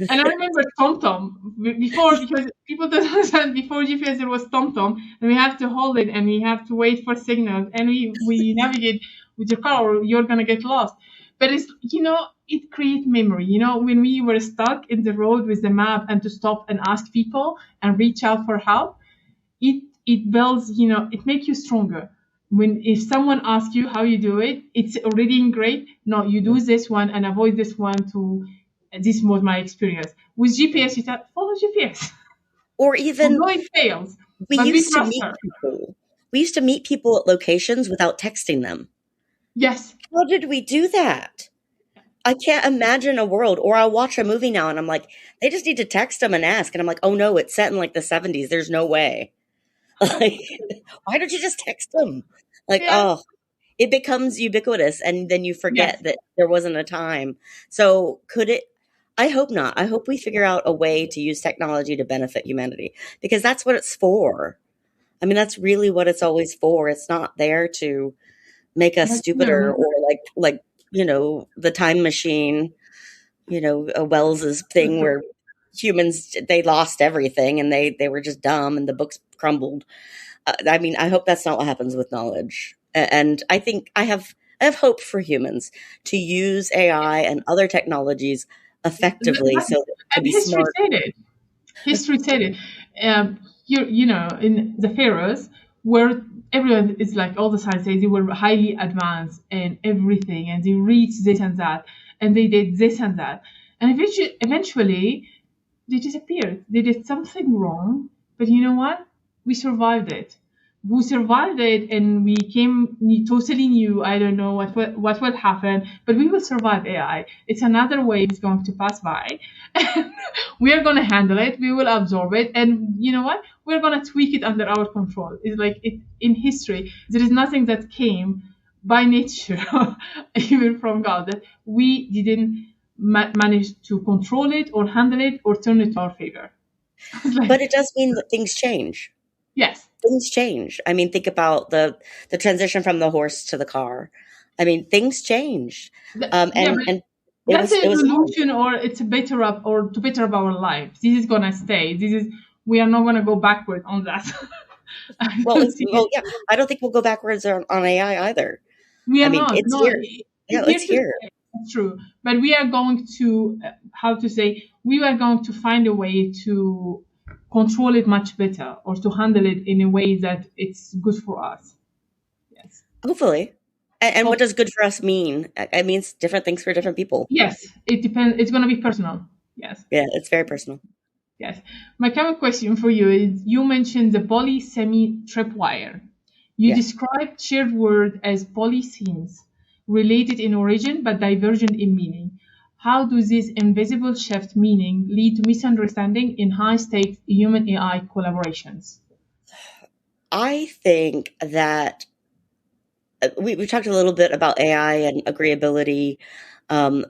And I remember TomTom before because people don't understand before GPS there was TomTom and we have to hold it and we have to wait for signals and we navigate with your car or you're gonna get lost. But it creates memory. When we were stuck in the road with the map and to stop and ask people and reach out for help, it builds, it makes you stronger. When if someone asks you how you do it, it's already great. No, you do this one and avoid this one to this was my experience. With GPS, you thought follow GPS. Or even Although it fails, we but we used to trust meet her. people. We used to meet people at locations without texting them. Yes. How did we do that? I can't imagine a world, or I'll watch a movie now and I'm like, they just need to text them and ask. And I'm like, oh no, it's set in like the 70s. There's no way. Like, why don't you just text them? Like, Yeah. oh, it becomes ubiquitous and then you Yes. forget that there wasn't a time. So could it? I hope not. I hope we figure out a way to use technology to benefit humanity because that's what it's for. I mean, that's really what it's always for. It's not there to make us But stupider or like the time machine, a Wells's thing where humans they lost everything and they were just dumb and the books crumbled. I mean, I hope that's not what happens with knowledge. And I think I have hope for humans to use AI and other technologies effectively so that to and be history smart. said it. History said it. In the pharaohs, where everyone is like all the science says they were highly advanced in everything, and they reached this and that, and they did this and that, and eventually they disappeared. They did something wrong, but you know what? We survived it. We survived it, and we came totally new. I don't know what will happen, but we will survive AI. It's another wave is going to pass by. We are going to handle it. We will absorb it, and you know what? We're going to tweak it under our control. It's like it in history. There is nothing that came by nature, even from God, that we didn't manage to control it or handle it or turn it to our favor. But Like, it does mean that things change. yes, Things change. I mean, think about the transition from the horse to the car. I mean, things change. yeah, but And that's an it was hard. evolution, or it's a better up, or to better up our lives. This is gonna stay. This is, we are not gonna go backward on that. I don't see it. Well, yeah. I don't think we'll go backwards on AI either. We I are mean, not. it's No, here. Yeah, it's here it's to here. stay. That's true. But we are going to, how to say, we are going to find a way to control it much better, or to handle it in a way that it's good for us. Yes. Hopefully. And what Hope. does good for us mean? It means different things for different people. Yes. It depends. It's going to be personal. Yes. Yeah, it's very personal. Yes. My common question for you is: you mentioned the polysemy tripwire. You Yeah. described shared word as polysemes, related in origin but divergent in meaning. How does this invisible shift meaning lead to misunderstanding in high stakes human AI collaborations? I think that we've talked a little bit about AI and agreeability.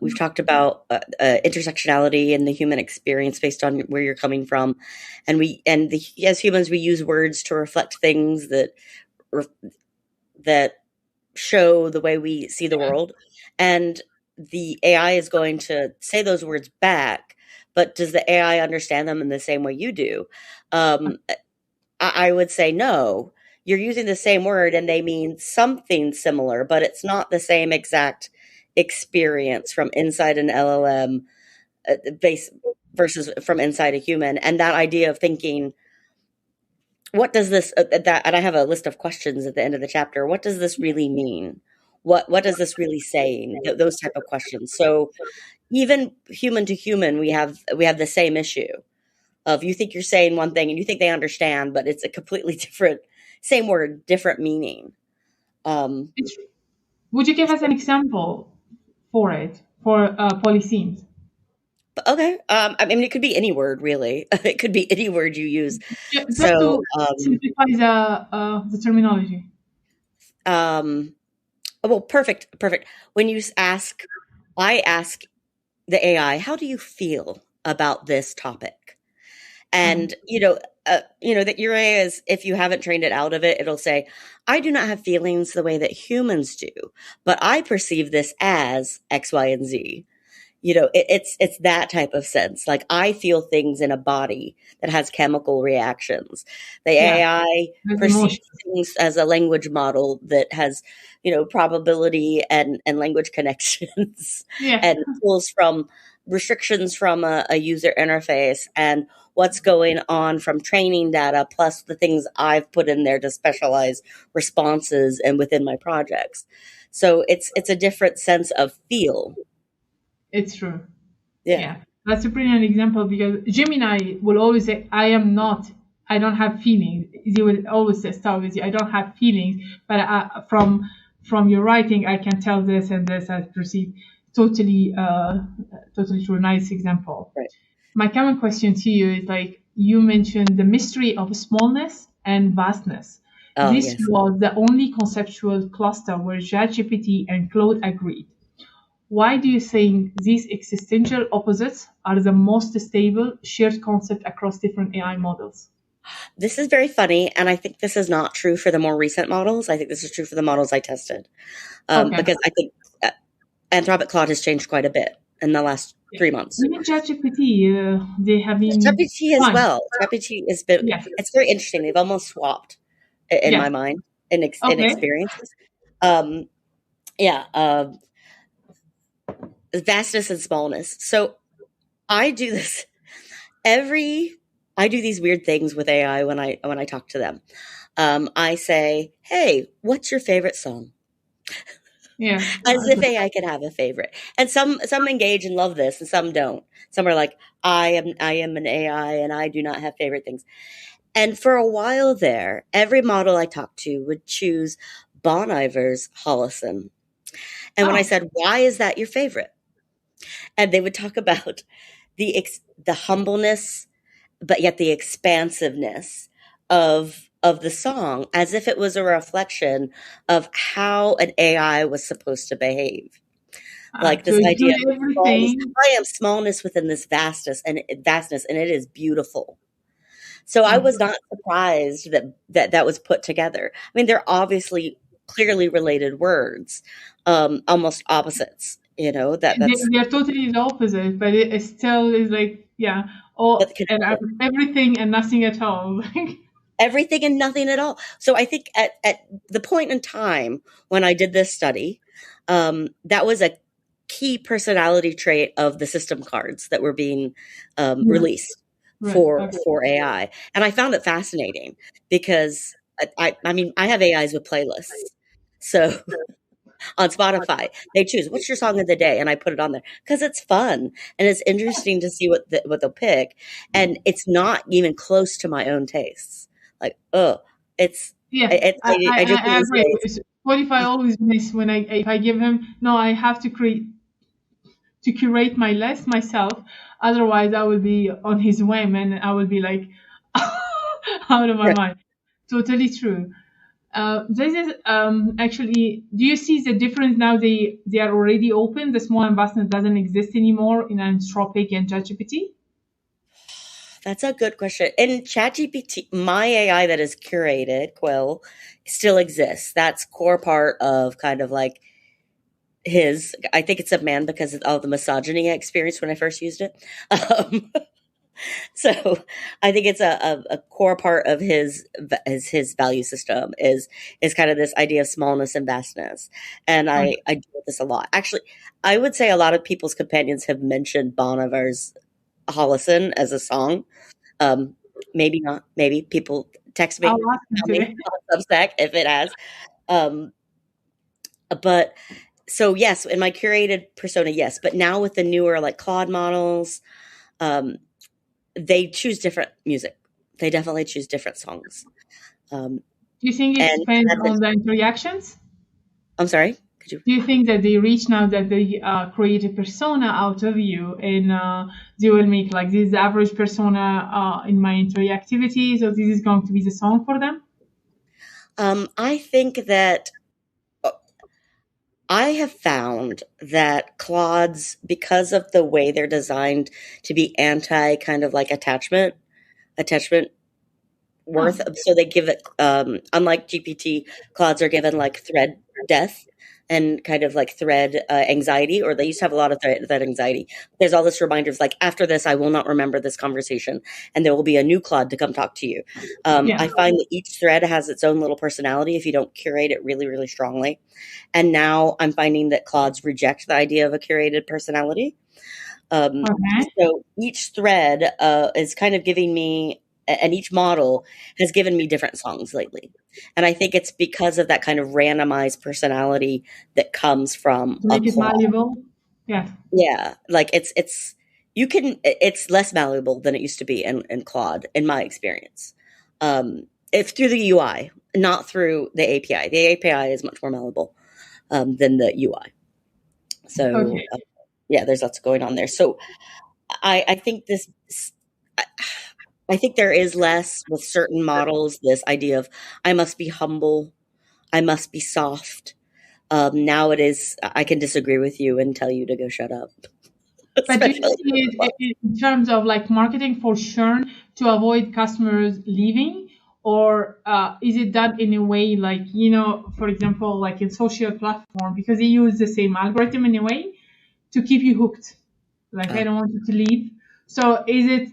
We've talked about intersectionality and the human experience based on where you're coming from, as humans we use words to reflect things re- that show the way we see the world, and the AI is going to say those words back. But does the AI understand them in the same way you do? Um, I would say no. You're using the same word and they mean something similar, but it's not the same exact experience from inside an LLM base versus from inside a human. And that idea of thinking, what does this that and I have a list of questions at the end of the chapter. What does this really mean? What is this really saying? Those type of questions. So even human to human, we have the same issue of you think you're saying one thing and you think they understand, but it's a completely different same word, different meaning. Um, Would you give us an example for it, for polysemes? but okay. I mean, it could be any word, really. It could be any word you use. Just So, to simplify the terminology. um, well, perfect, perfect. When you I ask the AI, how do you feel about this topic? Mm. And that your AI is, if you haven't trained it out of it, it'll say, I do not have feelings the way that humans do, but I perceive this as X, Y, and Z. It's that type of sense. Like I feel things in a body that has chemical reactions. The Yeah, AI there's perceives emotion. things as a language model that has, probability and language connections Yeah, and pulls from restrictions from a user interface and what's going on from training data plus the things I've put in there to specialize responses and within my projects. So it's a different sense of feel. it's true. Yeah. Yeah, that's a brilliant example, because Gemini will always say, I don't have feelings. He will always say, start with you, I don't have feelings, but from your writing, I can tell this and this I perceive. Totally, totally true. Nice example. Right. My common question to you is, like, you mentioned the mystery of smallness and vastness. Oh, This yes. was the only conceptual cluster where ChatGPT and Claude agreed. Why do you think these existential opposites are the most stable shared concept across different AI models? This is very funny, and I think this is not true for the more recent models. I think this is true for the models I tested, Okay. because I think Anthropic Claude has changed quite a bit in the last Yeah. 3 months. Even ChatGPT, they have been ChatGPT as fine. well. ChatGPT has been. Yes. It's very interesting. They've almost swapped in my Yes. mind in Okay. experiences. Um, yeah, vastness and smallness. So I do this every. I do these weird things with AI when I talk to them. I say, "Hey, what's your favorite song?" Yeah. As if AI could have a favorite. And some engage and love this, and some don't. Some are like, I am an AI, and I do not have favorite things. And for a while there, every model I talked to would choose Bon Iver's Holocene. And when I Oh, said, "Why is that your favorite?" and they would talk about the humbleness, but yet the expansiveness of the song as if it was a reflection of how an AI was supposed to behave. Like To this idea include of smallness. everything. I am smallness within this vastness, and it is beautiful. So I Yeah. was not surprised that was put together. I mean, they're obviously clearly related words, almost opposites. You know They are totally the opposite, but it still is like, yeah, but all the and connection. everything and nothing at all. Like, Everything and nothing at all. So I think at the point in time when I did this study, that was a key personality trait of the system cards that were being yeah, released right. Okay. for AI, and I found it fascinating because I mean I have AIs with playlists, so on Spotify they choose what's your song of the day, and I put it on there because it's fun and it's interesting to see what they'll pick, and it's not even close to my own tastes. Like, oh, it's Yeah, I I jokingly agree. say Spotify always miss when I if I give him no, I have to create to curate my list myself. Otherwise, I will be on his whim and I will be like out of my it's mind. Totally true. This is actually. Do you see the difference now? They are already open. The small ambassador doesn't exist anymore in Anthropic and ChatGPT. that's a good question. In ChatGPT, my AI that is curated, Quill, still exists. That's core part of kind of like his. I think it's a man because of all the misogyny I experienced when I first used it. Um, so I think it's a core part of his value system is kind of this idea of smallness and vastness. And Right. I do this a lot. Actually, I would say a lot of people's companions have mentioned Bon Iver's Hollison as a song. Um, maybe not. Maybe people text I'll me, ask him tell me today. on Substack if it has. Um, but so yes, in my curated persona, yes. But now with the newer like Claude models, um, they choose different music. They definitely choose different songs. Um, Do you think it and depends that's on it. the interactions? I'm sorry. Could you? Do you think that they reach now that they create a persona out of you and they will make like this is the average persona in my interactivity, so this is going to be the song for them? I think that I have found that Claude's, because of the way they're designed to be anti kind of like attachment Oh, worth. So they give it, unlike GPT, Claudes are given like thread death and kind of like thread anxiety, or they used to have a lot of thread anxiety. There's all this reminders like, after this, I will not remember this conversation, and there will be a new Claude to come talk to you. yeah. I find that each thread has its own little personality if you don't curate it really, really strongly. And now I'm finding that Claudes reject the idea of a curated personality. Um, Okay. so each thread is kind of giving me, and each model has given me different songs lately. And I think it's because of that kind of randomized personality that comes from To a make it Claude. malleable. Yeah. Yeah, like it's less malleable than it used to be in Claude, in my experience. If through the UI, not through the API. The API is much more malleable than the UI. So Okay. yeah, there's lots going on there. So I think I I think there is less with certain models, this idea of I must be humble, I must be soft. Now it is, I can disagree with you and tell you to go shut up, But do you especially see it in terms of like marketing for sure to avoid customers leaving? Or is it done in a way like, for example, like in social platform, because they use the same algorithm in a way to keep you hooked? Like, I uh, don't want you to leave. So is it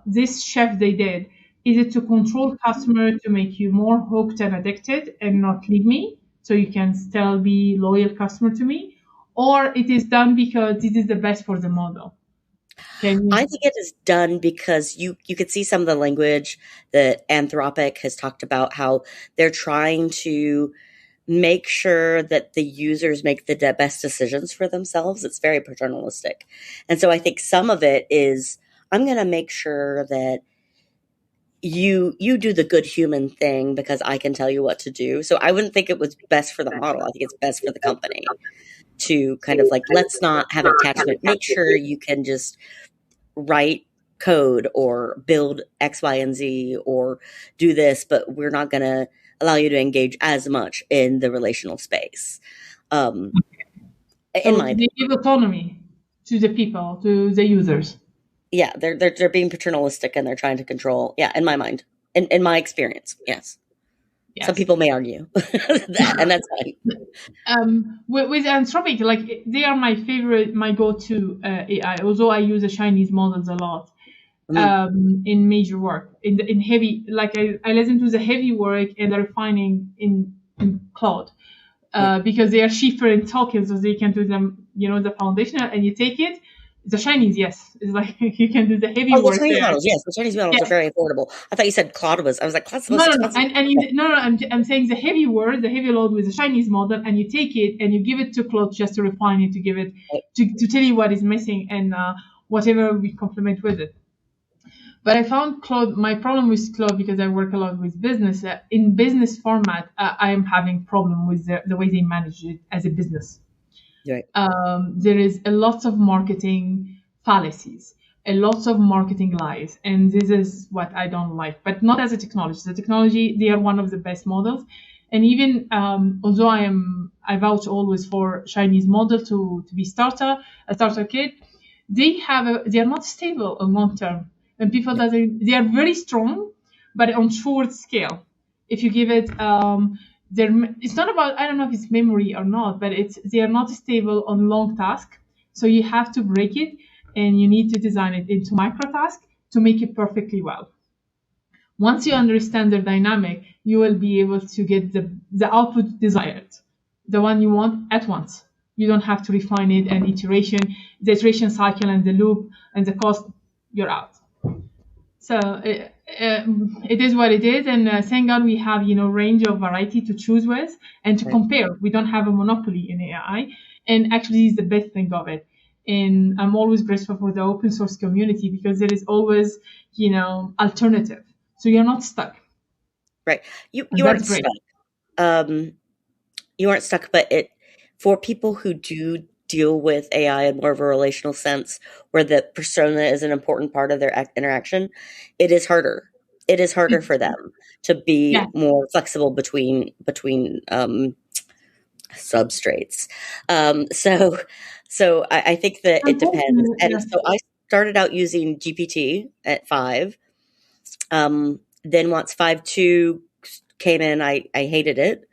this shift they did? Is it to control customer to make you more hooked and addicted and not leave me, so you can still be loyal customer to me, or it is done because this is the best for the model? Can I you? think it is done because you could see some of the language that Anthropic has talked about, how they're trying to make sure that the users make the best decisions for themselves. It's very paternalistic. And so I think some of it is I'm going to make sure that you do the good human thing because I can tell you what to do. So I wouldn't think it was best for the model. I think it's best for the company to kind of like, let's not have attachment. Make sure you can just write. code or build X, Y, and Z or do this, but we're not going to allow you to engage as much in the relational space. In So my they give autonomy to the people, to the users. yeah, they're being paternalistic and they're trying to control. Yeah, in my mind, in my experience, yes. Some Yes. people may argue that, and that's fine. With Anthropic, like they are my favorite, my go-to AI. Although I use the Chinese models a lot Mhm. in major work, in heavy, like I listen to the heavy work and the refining in cloud. Yeah. Because they are cheaper in tokens, so they can do them, the foundational, and you take it. The Chinese, yes, it's like you can do the heavy Oh, the work Chinese there. models, yes, the Chinese models are Yes, very affordable. I thought you said Claude was. I was like, Claude's the no, most no, no, expensive. no, no. I'm saying the heavy word, the heavy load with the Chinese model, and you take it and you give it to Claude just to refine it, to give it to tell you what is missing and whatever we complement with it. But I found Claude, my problem with Claude, because I work a lot with business, in business format, I am having problem with the way they manage it as a business. Right. There is a lot of marketing fallacies, a lot of marketing lies, and this is what I don't like. But not as a technology. The technology, they are one of the best models, and even although I vouch always for Chinese model to be a starter kit, they are not stable on long term. And people doesn't, they are very strong, but on short scale. If you give it it's not about, I don't know if it's memory or not, but it's they are not stable on long task. So you have to break it and you need to design it into micro task to make it perfectly well. Once you understand their dynamic, you will be able to get the output desired, the one you want at once. You don't have to refine it and the iteration cycle and the loop and the cost, you're out. So it is what it is, and thank God we have range of variety to choose with and to Right. compare. We don't have a monopoly in AI, and actually, is the best thing of it. And I'm always grateful for the open source community because there is always alternative, so you're not stuck, Right. and You aren't that's great. stuck. Um, you aren't stuck, but it for people who do deal with AI in more of a relational sense, where the persona is an important part of their interaction, it is harder. It is harder for them to Yeah, be more flexible between substrates. So I think that it depends. unfortunately, And yes. so I started out using GPT at 5. Then once 5.2 came in, I hated it.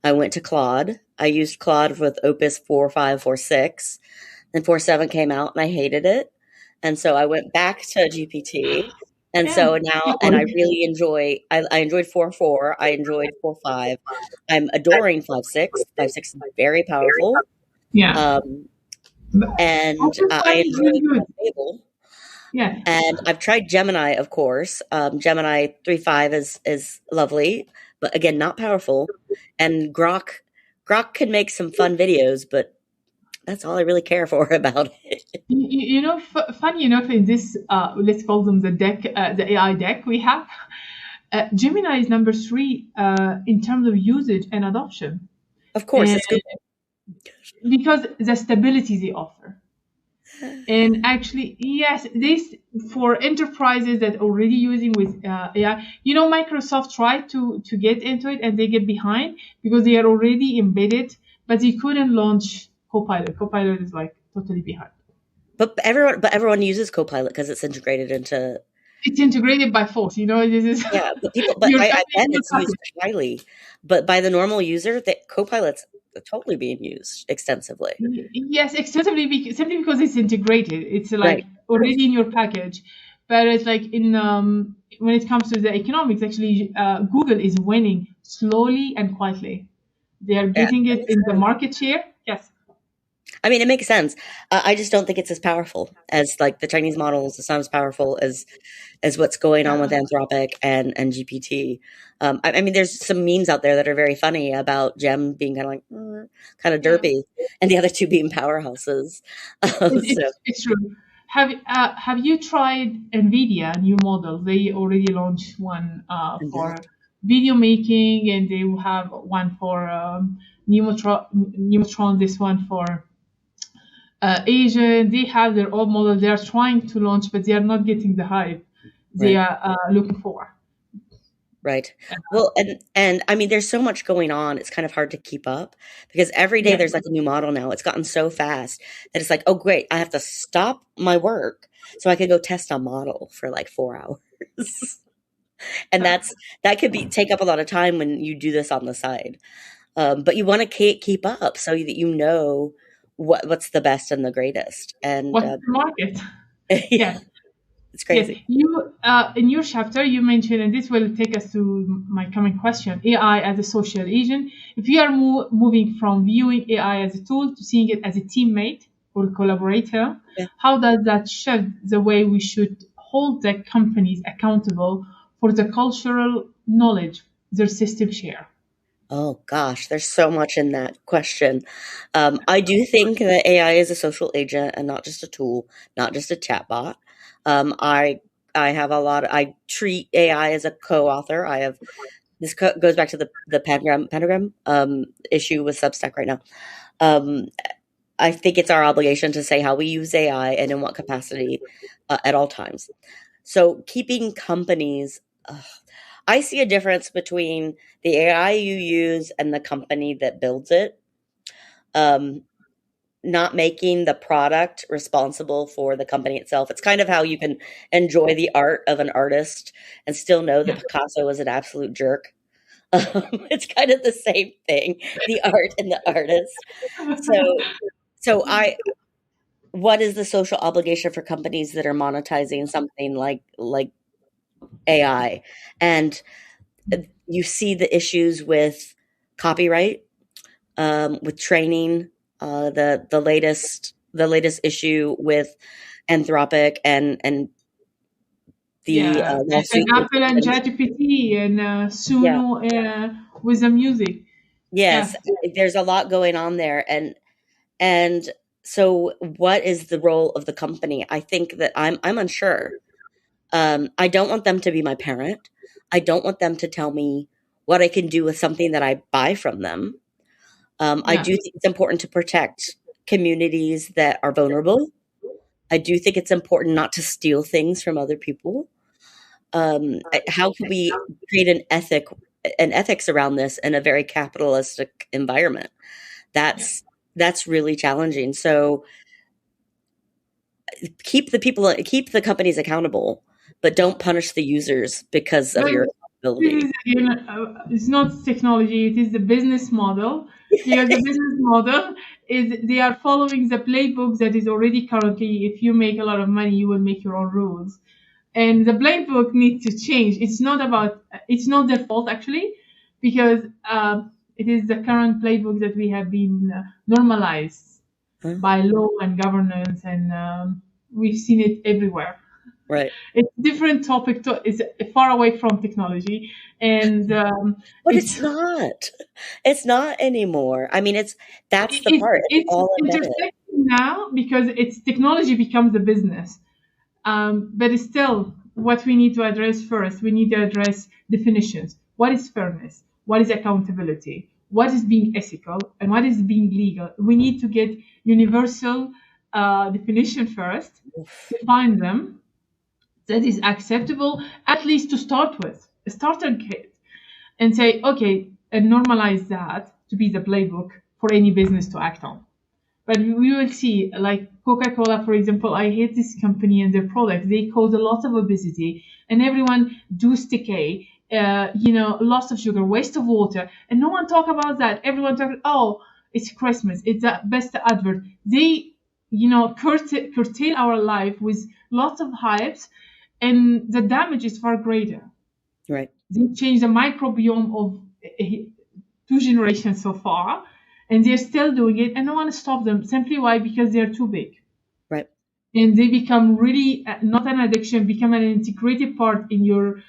I went to Claude. I used Claude with Opus 4.5, 4.6. Then 4.7 came out and I hated it. And so I went back to GPT. And Yeah, so now, and I really I enjoyed 4.4. I enjoyed 4.5. I'm adoring 5.6. 5.6 is very powerful. yeah. Um, and Opus I One is really enjoy good. Fable. Yeah. And I've tried Gemini, of course. Gemini 3.5 is lovely, but again, not powerful. And Grok can make some fun videos, but that's all I really care for about it. Funny enough, in this, let's call them the AI deck we have, Gemini is number three in terms of usage and adoption, Of course, and it's good. because the stability they offer. And actually, yes, this for enterprises that already using with AI. Microsoft tried to get into it and they get behind because they are already embedded, but they couldn't launch Copilot. Copilot is like totally behind. But everyone uses Copilot because it's integrated into. It's integrated by force. This is Yeah, but you're I cutting bet your it's used package. highly. But by the normal user, that Copilot's totally being used extensively. Yes, extensively simply because it's integrated. It's like Right. already in your package. But it's like in when it comes to the economics, actually, Google is winning slowly and quietly. They are Yeah, getting that it makes in the sense. market share. Yes. I mean, it makes sense. I just don't think it's as powerful as like the Chinese models. It's not as powerful as what's going on with Yeah. Anthropic and GPT. I mean, there's some memes out there that are very funny about Gem being kind of like kind of Yeah. derpy, and the other two being powerhouses. So It's true. Have you tried NVIDIA new model? They already launched one I'm for not. video making, and they will have one for Neutron. This one for Asian, they have their own model they are trying to launch, but they are not getting the hype they Right. are looking for. Right. Well, and I mean, there's so much going on. It's kind of hard to keep up because every day Yeah, there's like a new model now. It's gotten so fast that it's like, oh, great, I have to stop my work so I can go test a model for like 4 hours. And yeah. that could be take up a lot of time when you do this on the side. But you want to keep up so that you know what's the best and the greatest. And What's the market? yeah, Yes. it's Yes, crazy. you in your chapter you mentioned, and this will take us to my coming question: AI as a social agent. If you are moving from viewing AI as a tool to seeing it as a teammate or collaborator, Yeah. how does that shift the way we should hold the companies accountable for the cultural knowledge their system share? Oh gosh, there's so much in that question. I do think that AI is a social agent and not just a tool, not just a chatbot. Um, I I have a lot. I treat AI as a co-author. I have this goes back to the pentagram issue with Substack right now. Um, I think it's our obligation to say how we use AI and in what capacity at all times. So keeping companies, I see a difference between the AI you use and the company that builds it. Um, Not making the product responsible for the company itself. It's kind of how you can enjoy the art of an artist and still know that Yeah. Picasso was an absolute jerk. It's kind of the same thing, the art and the artist. So, so what is the social obligation for companies that are monetizing something like AI? And you see the issues with copyright, with training, the latest issue with Anthropic and the Yeah, and lawsuit with Apple and Open. ChatGPT and Yeah. Suno with the music. Yes, Yeah, there's a lot going on there, and so what is the role of the company? I think that I'm unsure. I don't want them to be my parent. I don't want them to tell me what I can do with something that I buy from them. I yeah, do think it's important to protect communities that are vulnerable. I do think it's important not to steal things from other people. How can we create an ethics around this in a very capitalistic environment? yeah. That's really challenging. So keep the companies accountable, but don't punish the users because of But your this accountability. is, it's not technology, it is the business model. Because the business model is they are following the playbook that is already currently, if you make a lot of money, you will make your own rules. And the playbook needs to change. It's not their fault actually, because it is the current playbook that we have been normalized Huh? by law and governance, and we've seen it everywhere. Right. It's different topic. It's far away from technology, and But it's it's not. It's not anymore. I mean, that's the part. It's it's all embedded. intersecting now because it's technology becomes a business. But it's still, what we need to address first, we need to address definitions. What is fairness? What is accountability? What is being ethical? And what is being legal? We need to get universal definition first, Oof. define them, that is acceptable, at least to start with, a starter kit, and say, okay, and normalize that to be the playbook for any business to act on. But we will see, like Coca-Cola, for example, I hate this company and their products. They cause a lot of obesity, and everyone does decay, loss of sugar, waste of water, and no one talk about that. Everyone talk, oh, it's Christmas, it's the best advert. They, curtail our life with lots of hypes, and the damage is far greater. Right. They change the microbiome of 2 generations so far, and they're still doing it, and no one stop them. Simply why? Because they're too big, Right. and they become really not an addiction, become an integrated part in your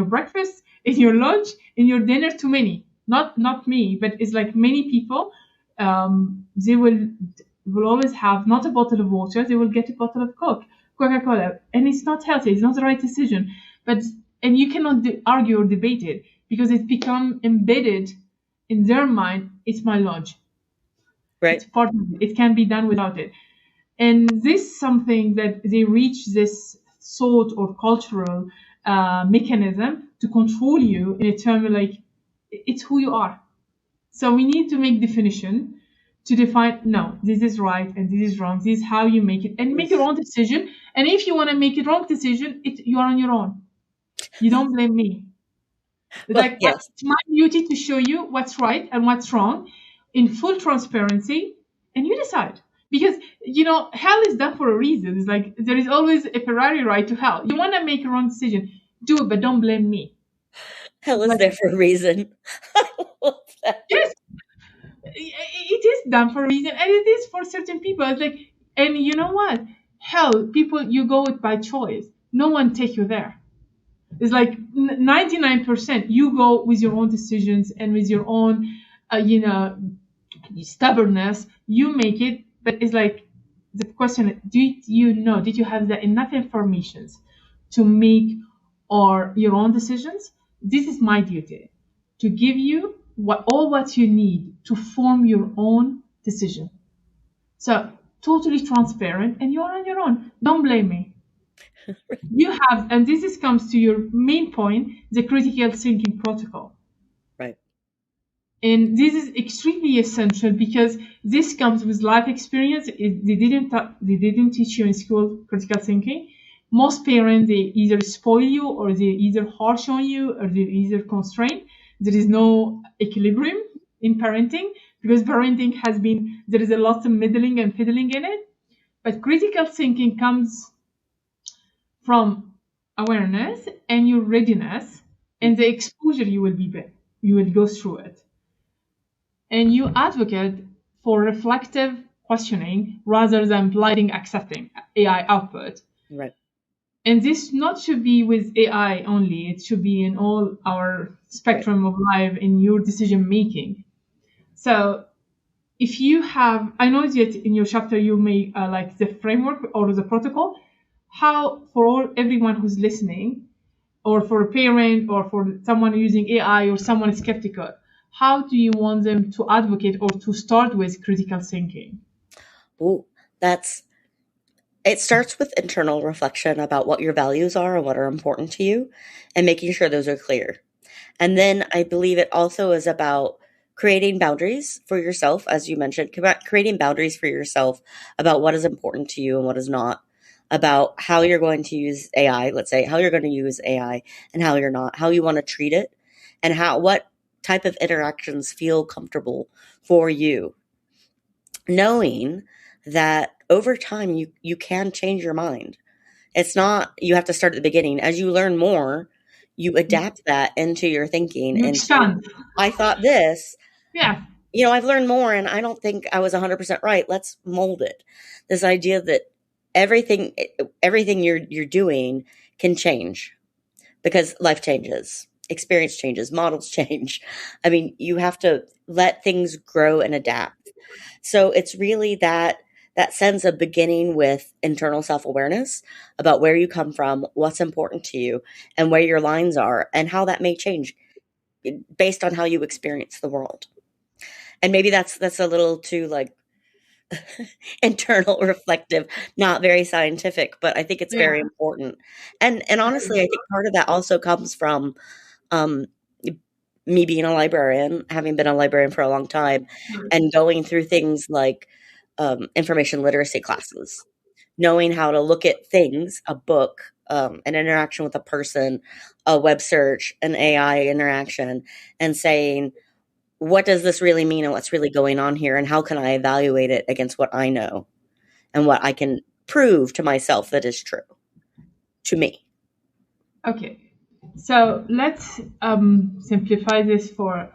breakfast, in your lunch, in your dinner. Too many, not me, but it's like many people. They will always have not a bottle of water. They will get a bottle of Coca-Cola, and it's not healthy. It's not the right decision. But and you cannot argue or debate it because it's become embedded in their mind. It's my lunch. It's Right. part of it. It can be done without it. And this is something that they reach this thought or cultural mechanism to control you in a term like it's who you are. So we need to make definition to define, no, this is right and this is wrong. This is how you make it, and make your own decision. And if you want to make a wrong decision, you are on your own. You don't blame me. It's Well, like yes. it's my duty to show you what's right and what's wrong in full transparency, and you decide. Because hell is done for a reason. It's like there is always a Ferrari ride to hell. You want to make a wrong decision, do it, but don't blame me. Hell is Like, there for a reason. I love that. yes, it is done for a reason, and it is for certain people. It's like, and you know what? Hell, people, you go it by choice. No one take you there. It's like 99% you go with your own decisions and with your own, stubbornness. You make it, but it's like the question: did you have the enough information to make or your own decisions? This is my duty to give you what you need to form your own decision. So totally transparent, and you are on your own. Don't blame me. You have, and comes to your main point, the critical thinking protocol. Right. And this is extremely essential because this comes with life experience. They didn't teach you in school critical thinking. Most parents, they either spoil you, or they either harsh on you, or they either constrain. There is no equilibrium in parenting, because parenting there is a lot of middling and fiddling in it. But critical thinking comes from awareness and your readiness and the exposure you will go through it. And you advocate for reflective questioning rather than blindly accepting AI output. Right. And this not should be with AI only, it should be in all our spectrum of life in your decision making. So if you have, I know that in your chapter you make like the framework or the protocol, how for everyone who's listening, or for a parent, or for someone using AI, or someone skeptical, how do you want them to advocate or to start with critical thinking? Ooh, it starts with internal reflection about what your values are and what are important to you, and making sure those are clear. And then I believe it also is about creating boundaries for yourself, as you mentioned, creating boundaries for yourself about what is important to you and what is not, about how you're going to use AI, let's say how you're going to use AI and how you're not, how you want to treat it, and what type of interactions feel comfortable for you. Knowing that over time you can change your mind. It's not you have to start at the beginning. As you learn more, you adapt that into your thinking. You Into, expand. I thought this, Yeah. I've learned more and I don't think I was 100% right. Let's mold it. This idea that everything you're doing can change because life changes, experience changes, models change. I mean, you have to let things grow and adapt. So it's really that sense of beginning with internal self-awareness about where you come from, what's important to you, and where your lines are, and how that may change based on how you experience the world. And maybe that's a little too like internal reflective, not very scientific, but I think it's Yeah. very important. And honestly, I think part of that also comes from um, me being a librarian, having been a librarian for a long time, and going through things like information literacy classes, knowing how to look at things, a book, an interaction with a person, a web search, an AI interaction, and saying, what does this really mean and what's really going on here? And how can I evaluate it against what I know and what I can prove to myself that is true to me? Okay. So let's simplify this for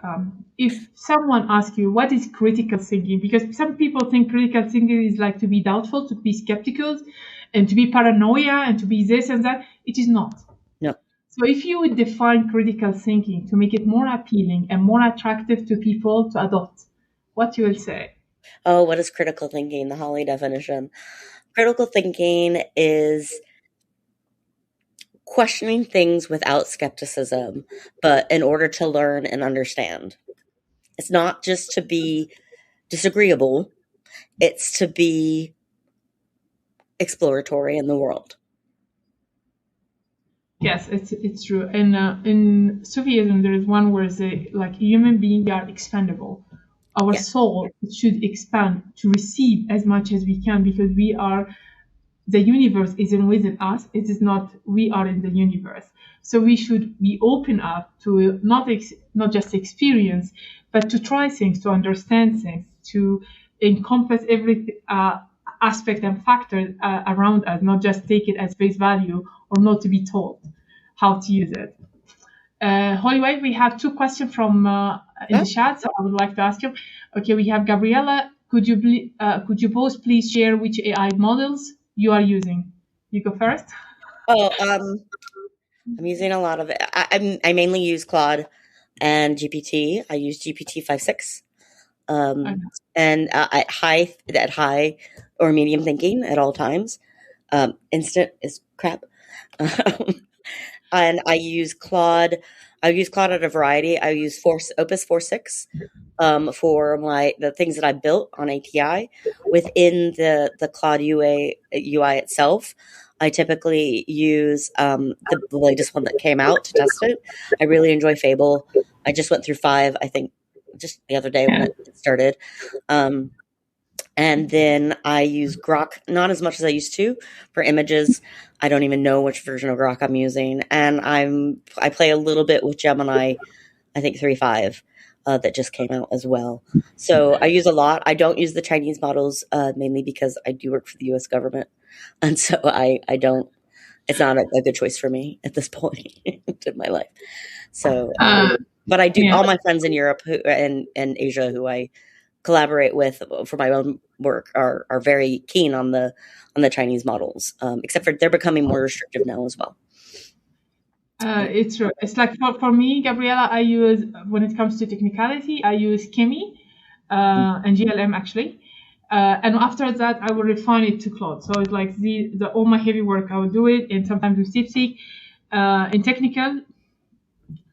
if someone asks you what is critical thinking, because some people think critical thinking is like to be doubtful, to be skeptical, and to be paranoia, and to be this and that. It is not. No. So if you would define critical thinking to make it more appealing and more attractive to people to adopt, what you will say? Oh, what is critical thinking? The Holly definition. Critical thinking is questioning things without skepticism, but in order to learn and understand. It's not just to be disagreeable, it's to be exploratory in the world. Yes, it's true. And in Sufism, there is one where they like human beings are expandable. Our Yeah. soul should expand to receive as much as we can because we are the universe isn't within us. It is not we are in the universe. So we should be open up to not just experience, but to try things, to understand things, to encompass every aspect and factor around us, not just take it as face value or not to be told how to use it. Holly, we have two questions from in the Oh, chat, so I would like to ask you. Okay, we have Gabriella. Could you both please share which AI models you are using? You go first. oh, I'm using a lot of it. I mainly use Claude and GPT. I use GPT 5.6. Okay. And at high or medium thinking at all times. Instant is crap. And I use Claude. I use Claude at a variety. I use Opus 4.6 for the things that I built on API within the Claude UI itself. I typically use the latest one that came out to test it. I really enjoy Fable. I just went through 5, I think, just the other day when Yeah. it started. And then I use Grok, not as much as I used to for images. I don't even know which version of Grok I'm using. And I play a little bit with Gemini, I think 3.5, that just came out as well. So I use a lot. I don't use the Chinese models, mainly because I do work for the US government. And so I don't, it's not a good choice for me at this point in my life. So, but I do, Yeah. all my friends in Europe and Asia who I collaborate with for my own work are very keen on the Chinese models, except for they're becoming more restrictive now as well. It's true. It's like for me, Gabriella, I use, when it comes to technicality, I use Kimi and GLM actually. And after that, I will refine it to Claude. So it's like the all my heavy work, I will do it, and sometimes with DeepSeek. In technical,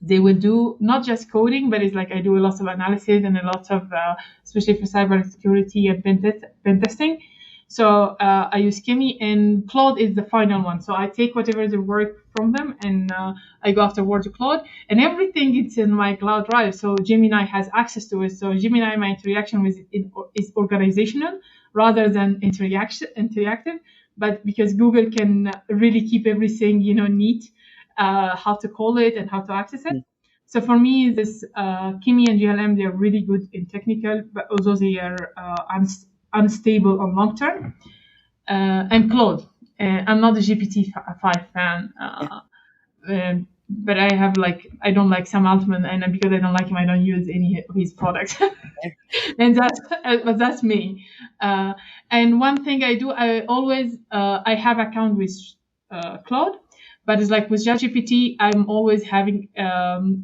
they will do not just coding, but it's like I do a lot of analysis and a lot of, especially for cybersecurity and pen testing. So I use Kimi, and Claude is the final one. So I take whatever the work from them, and I go afterward to Claude, and everything it's in my cloud drive. So Gemini has access to it. So Gemini, my interaction with it is organizational rather than interactive. But because Google can really keep everything neat, how to call it and how to access it. So for me, this Kimi and GLM, they're really good in technical, but although they are unstable on long term. And Claude, I'm not a GPT-5 fan, but I don't like Sam Altman, and because I don't like him, I don't use any of his products. And but that's me. And one thing I do, I have account with Claude, but it's like with ChatGPT, I'm always having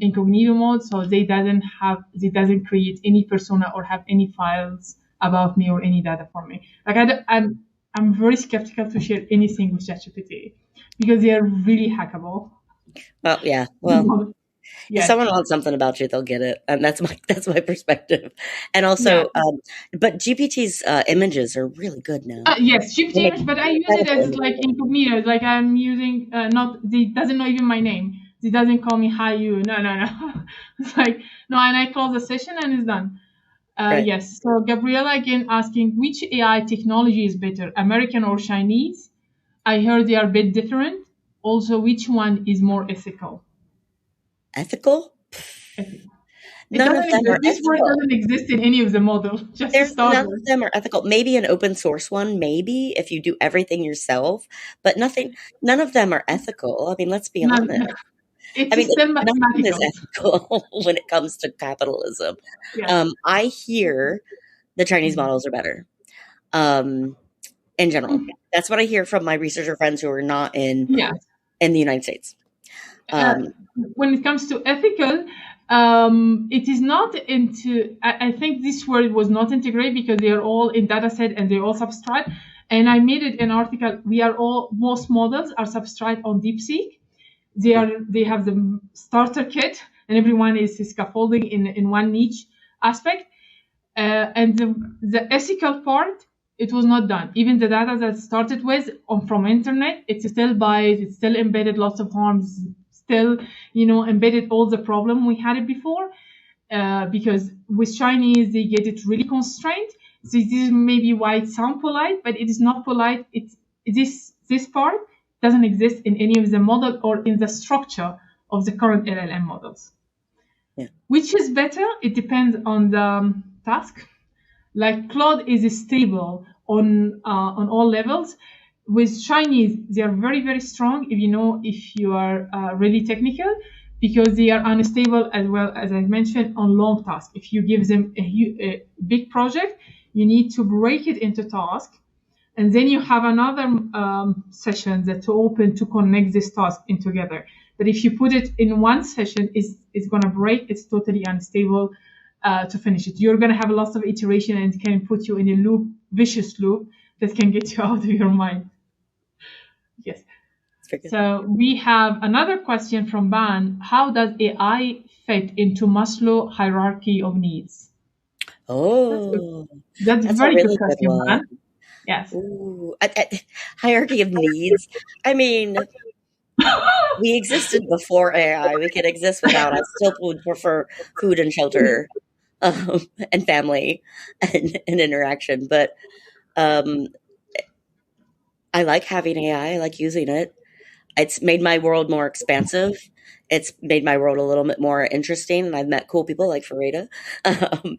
incognito mode, so they doesn't create any persona or have any files about me or any data for me. Like I'm very skeptical to share anything with ChatGPT because they are really hackable. Well, yeah. Well, yes. If someone wants something about you, they'll get it, and that's my perspective. And also, but GPT's images are really good now. Yes, GPT image, but I use it as like incognito. It's like I'm using it doesn't know even my name. It doesn't call me hi you. No. It's like no, and I close the session and it's done. Right. Yes. So Gabriella again asking which AI technology is better, American or Chinese? I heard they are a bit different. Also, which one is more ethical? Ethical? None of them are This ethical. word doesn't exist in any of the models. None of them are ethical. Maybe an open source one, maybe if you do everything yourself, but none of them are ethical. I mean, let's be honest. It's still mathematical. Nothing is ethical when it comes to capitalism. Yeah. I hear the Chinese models are better. In general, that's what I hear from my researcher friends who are not in the United States. When it comes to ethical, it is not into. I think this word was not integrated because they are all in dataset and they all subscribe. And I made it an article. Most models are subscribed on DeepSeek. They have the starter kit, and everyone is scaffolding in one niche aspect. And the ethical part it was not done. Even the data that started with from internet, it's still biased, it's still embedded lots of harms, still, embedded all the problem we had it before. Because with Chinese, they get it really constrained. So this is maybe why it sounds polite, but it is not polite. It's this part doesn't exist in any of the model or in the structure of the current LLM models. Yeah. Which is better? It depends on the task. Like Claude is stable on all levels. With Chinese, they are very, very strong if you are really technical, because they are unstable as well, as I mentioned, on long tasks. If you give them a big project, you need to break it into tasks, and then you have another session that to open to connect this task in together. But if you put it in one session, it's going to break. It's totally unstable to finish it. You're going to have lots of iteration, and it can put you in a vicious loop that can get you out of your mind. Yes. So we have another question from Ban. How does AI fit into Maslow hierarchy of needs? Oh, that's a very good question, Ban. Yes. Ooh, hierarchy of needs. I mean, we existed before AI. We could exist without. I still would prefer food and shelter, and family, and interaction. But I like having AI. I like using it. It's made my world more expansive. It's made my world a little bit more interesting. And I've met cool people like Farida,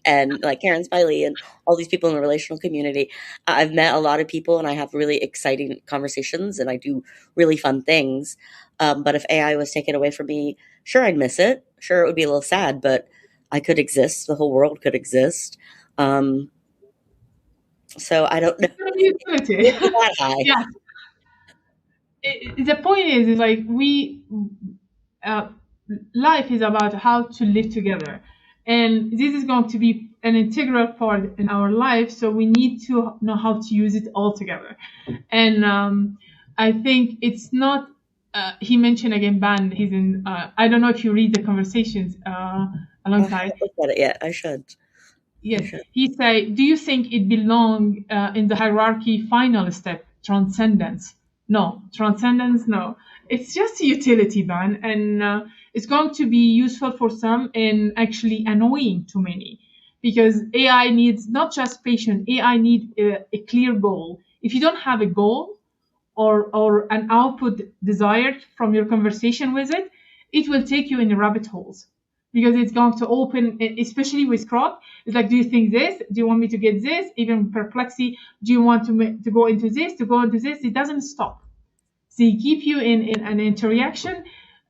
and like Karen Spiley and all these people in the relational community. I've met a lot of people, and I have really exciting conversations, and I do really fun things. But if AI was taken away from me, sure, I'd miss it. Sure, it would be a little sad, but I could exist. The whole world could exist. So I don't know. That high. Yeah. The point is like life is about how to live together, and this is going to be an integral part in our life. So we need to know how to use it all together. And I think it's not. He mentioned again, Ban. He's in. I don't know if you read the conversations alongside. I haven't looked at it yet. I should. Yes, he said, do you think it belongs in the hierarchy final step, transcendence? No, transcendence, no. It's just a utility, Ban, and it's going to be useful for some and actually annoying to many, because AI needs not just patience, AI needs a clear goal. If you don't have a goal or an output desired from your conversation with it, it will take you in the rabbit holes, because it's going to open, especially with crowd. It's like, do you think this? Do you want me to get this? Even perplexity. Do you want to go into this? To go into this? It doesn't stop. They keep you in an interaction.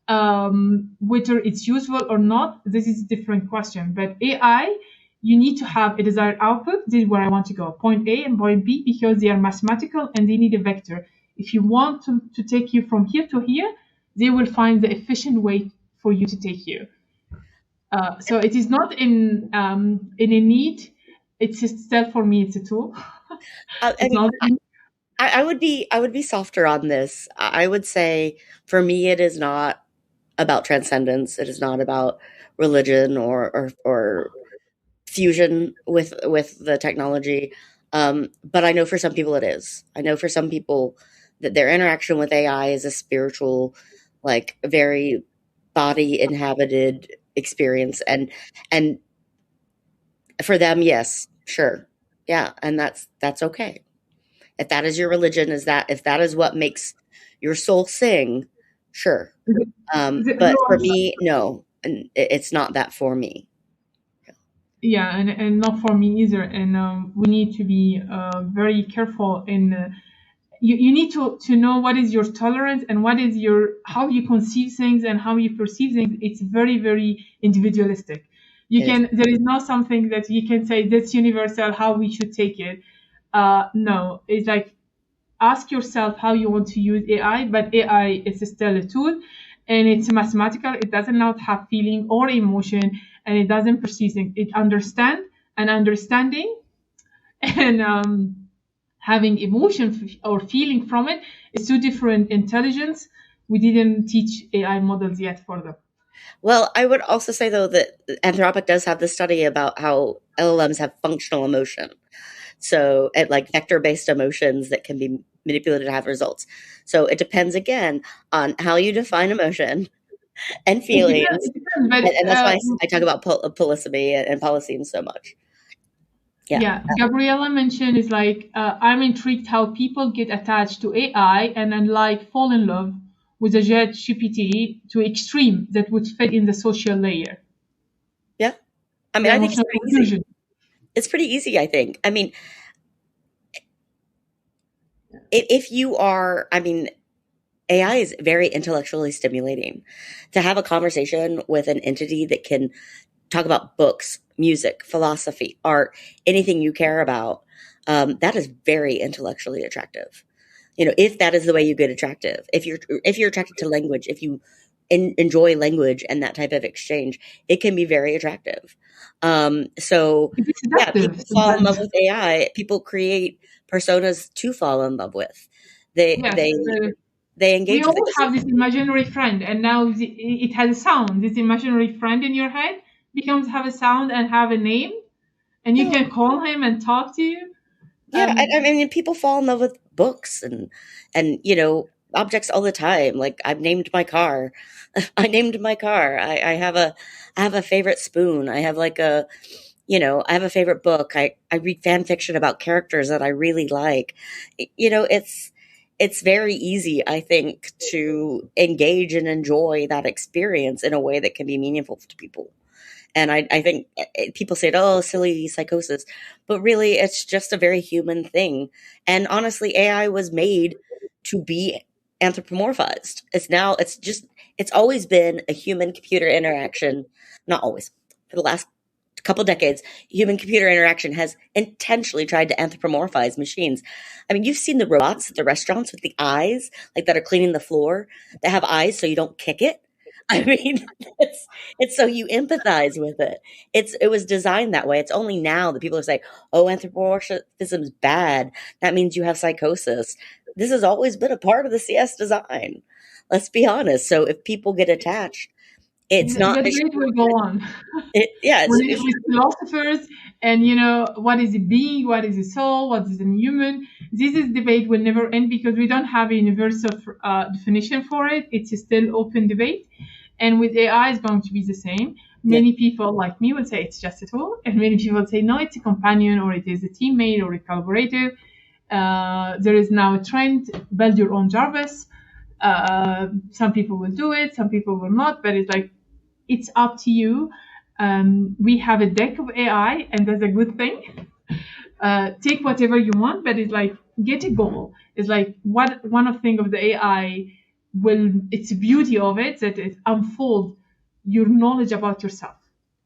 Whether it's useful or not, this is a different question. But AI, you need to have a desired output. This is where I want to go. Point A and point B, because they are mathematical and they need a vector. If you want to take you from here to here, they will find the efficient way for you to take you. So it is not in a need. It's still, for me, it's a tool. I would be softer on this. I would say for me, it is not about transcendence. It is not about religion or fusion with the technology. But I know for some people it is. I know for some people that their interaction with AI is a spiritual, like very body inhabited experience, and for them, yes, sure, yeah, and that's okay. If that is your religion, if that is what makes your soul sing, sure. But for me, no, and it's not that for me. Yeah, and not for me either. And we need to be very careful in. You need to know what is your tolerance and what is how you conceive things and how you perceive things. It's very, very individualistic. There is not something that you can say that's universal, how we should take it. No, it's like, ask yourself how you want to use AI, but AI is still a tool, and it's mathematical. It does not have feeling or emotion, and it doesn't perceive things. It understands, and understanding and having emotion or feeling from it is two different intelligence. We didn't teach AI models yet for them. Well, I would also say, though, that Anthropic does have the study about how LLMs have functional emotion. So, and like vector-based emotions that can be manipulated to have results. So it depends again on how you define emotion and It depends. feelings. It depends, And but that's why I talk about polysemy and polyseme so much. Yeah. yeah, Gabriella mentioned is like I'm intrigued how people get attached to AI and then like fall in love with a Jet GPT to extreme that would fit in the social layer, Yeah. I mean, the I think it's emotional pretty easy. confusion. It's pretty easy, I think. I mean, if you are, I mean, AI is very intellectually stimulating. To have a conversation with an entity that can talk about books, music, philosophy, art, anything you care about, that is very intellectually attractive. You know, if that is the way you get attractive, if you're attracted to language, if you enjoy language and that type of exchange, it can be very attractive. So It is yeah, seductive people fall in love sometimes. with AI. People create personas to fall in love with. They Yes, they they we engage with all it. have this imaginary friend, and now it has a sound. This imaginary friend in your head becomes have a sound and have a name, and you No, can call him and talk to you. yeah, I Um, mean, people fall in love with books and objects all the time. Like I've named my car. I named my car. I have a favorite spoon. I have like I have a favorite book. I read fan fiction about characters that I really like. It's very easy, I think, to engage and enjoy that experience in a way that can be meaningful to people. And I think people say, oh, silly psychosis, but really it's just a very human thing. And honestly, AI was made to be anthropomorphized. It's always been a human computer interaction, not always, for the last couple decades, human computer interaction has intentionally tried to anthropomorphize machines. I mean, you've seen the robots at the restaurants with the eyes, like that are cleaning the floor, that have eyes so you don't kick it. I mean, it's so you empathize with it. It was designed that way. It's only now that people are saying, "Oh, anthropomorphism's bad. That means you have psychosis." This has always been a part of the CS design. Let's be honest. So if people get attached, it's the not. debate will go on. Yeah, With philosophers and what is a being, what is a soul, what is a human. This is debate will never end because we don't have a universal definition for it. It's still open debate, and with AI it's going to be the same. yeah. Many people like me will say it's just a tool, and many people will say no, it's a companion or it is a teammate or a collaborator. There is now a trend: build your own Jarvis. Some people will do it, some people will not, but it's like it's up to you. We have a deck of AI, and that's a good thing. Take whatever you want, but it's like get a goal. It's like what one of thing of the AI will. It's the beauty of it that it unfold your knowledge about yourself.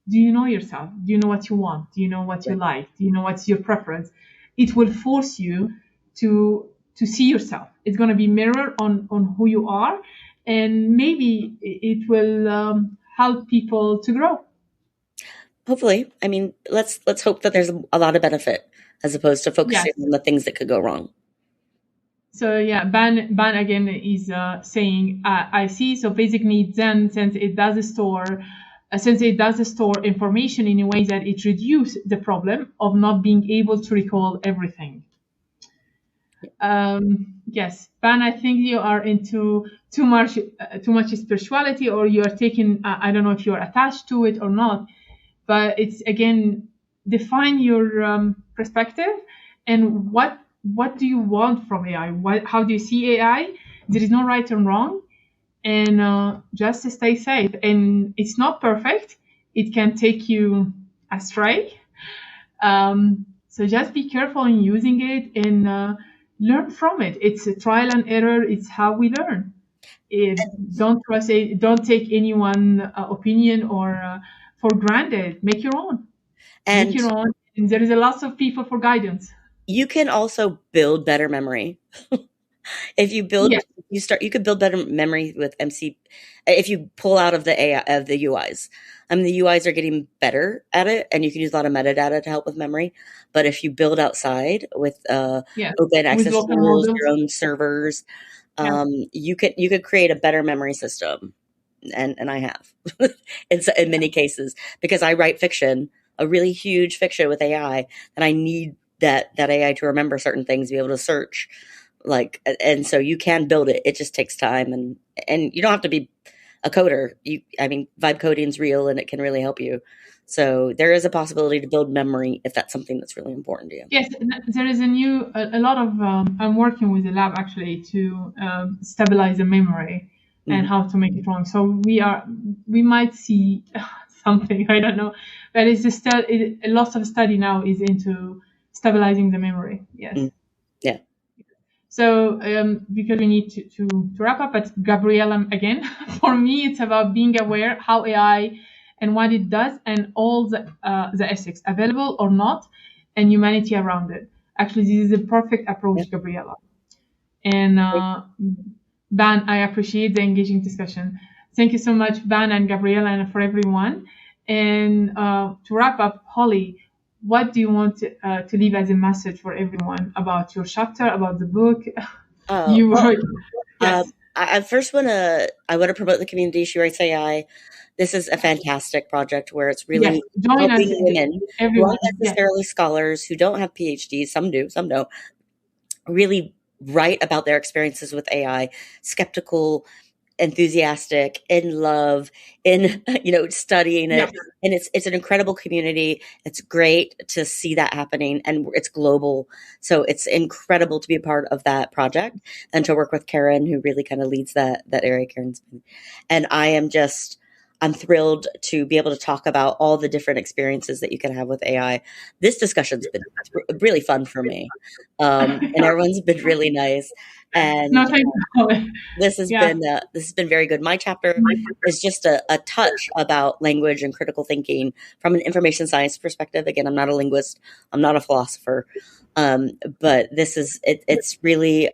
Do you know yourself? Do you know what you want? Do you know what you Right. like? Do you know what's your preference? It will force you to see yourself. It's going to be mirror on who you are, and maybe it will help people to grow. Hopefully, I mean, let's hope that there's a lot of benefit as opposed to Yes. focusing on the things that could go wrong. So yeah, ban again is saying I see. So basic needs then, since it does store information in a way that it reduces the problem of not being able to recall everything. Yes, ban. I think you are into too much spirituality, or you are taking. I don't know if you are attached to it or not, but it's again define your perspective and what do you want from AI? How do you see AI? There is no right and wrong, and just stay safe. And it's not perfect; it can take you astray. So just be careful in using it and learn from it. It's a trial and error. It's how we learn. It, don't trust it. Don't take anyone opinion or for granted. Make your own. Make And your own. And there is a lot of people for guidance. you can also build better memory. If you Yeah. build you could build better memory with MC if you pull out of the AI of the UIs. The UIs are getting better at it, and you can use a lot of metadata to help with memory. But if you build outside with Yeah. open With access local tools, your models. own servers, Yeah. you could create a better memory system. And I have in many cases because I write fiction, a really huge fiction with AI, and I need that AI to remember certain things, be able to search, like, and so you can build it. It just takes time, and you don't have to be a coder. I mean, vibe coding is real, and it can really help you. So there is a possibility to build memory if that's something that's really important to you. Yes, there is a lot of, I'm working with the lab actually to stabilize the memory and how to make it wrong. So we might see something, I don't know, but a lot of study now is into stabilizing the memory. Yes. Yeah. So because we need to wrap up, but Gabriella, again, for me, it's about being aware how AI and what it does and all the ethics, available or not, and humanity around it. Actually, this is a perfect approach, Gabriella. And Ban, I appreciate the engaging discussion. Thank you so much, Ban and Gabriella, and for everyone. And to wrap up, Holly, what do you want to leave as a message for everyone about your chapter, about the book? Yes. I first want to promote the community. She Writes AI. This is a fantastic project where it's really helping women who aren't necessarily scholars, who don't have PhDs, some do, some don't, really write about their experiences with AI, skeptical, enthusiastic, in love, in studying it. And it's an incredible community. It's great to see that happening, and it's global. So it's incredible to be a part of that project and to work with Karen, who really kind of leads that area. Karen's been, and I'm thrilled to be able to talk about all the different experiences that you can have with AI. This discussion's been really fun for me. And everyone's been really nice. And this has been very good. My chapter is just a touch about language and critical thinking from an information science perspective. Again, I'm not a linguist. I'm not a philosopher. But it's really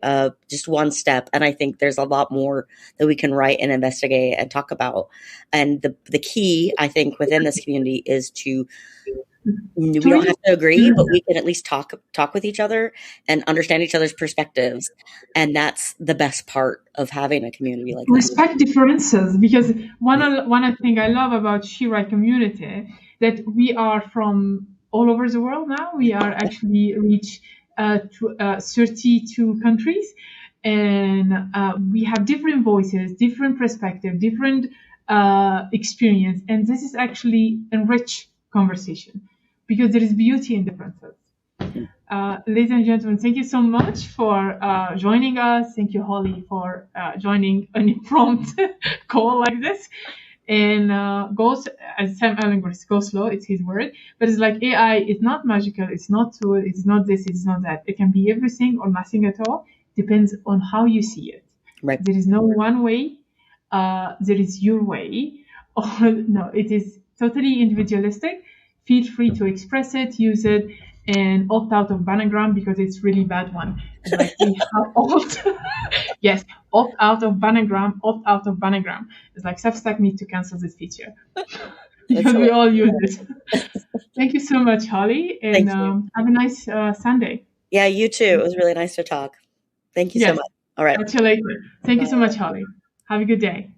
just one step. And I think there's a lot more that we can write and investigate and talk about. And the key, I think, within this community is we don't have to agree, but we can at least talk with each other and understand each other's perspectives. And that's the best part of having a community like that. Respect differences, because one thing I love about She-Write community, that we are from all over the world now. We are actually reach 32 countries, and we have different voices, different perspective, different experience, and this is actually enrich conversation, because there is beauty in differences. Ladies and gentlemen, thank you so much for joining us. Thank you, Holly, for joining an impromptu call like this. And as Sam Ellenberg, go slow, it's his word. But it's like AI is not magical, it's not tool, it's not this, it's not that. It can be everything or nothing at all. Depends on how you see it. Right. There is no one way. There is your way. Or no, it is totally individualistic. Feel free to express it, use it, and opt out of Banagram, because it's really bad one. Like we have yes, opt out of Banagram, opt out of Banagram. It's like Substack need to cancel this feature because we all use it. Thank you so much, Holly, and have a nice Sunday. Yeah, you too. It was really nice to talk. Thank you so much. All right. Catch you later. Thank you so much, Holly. Have a good day.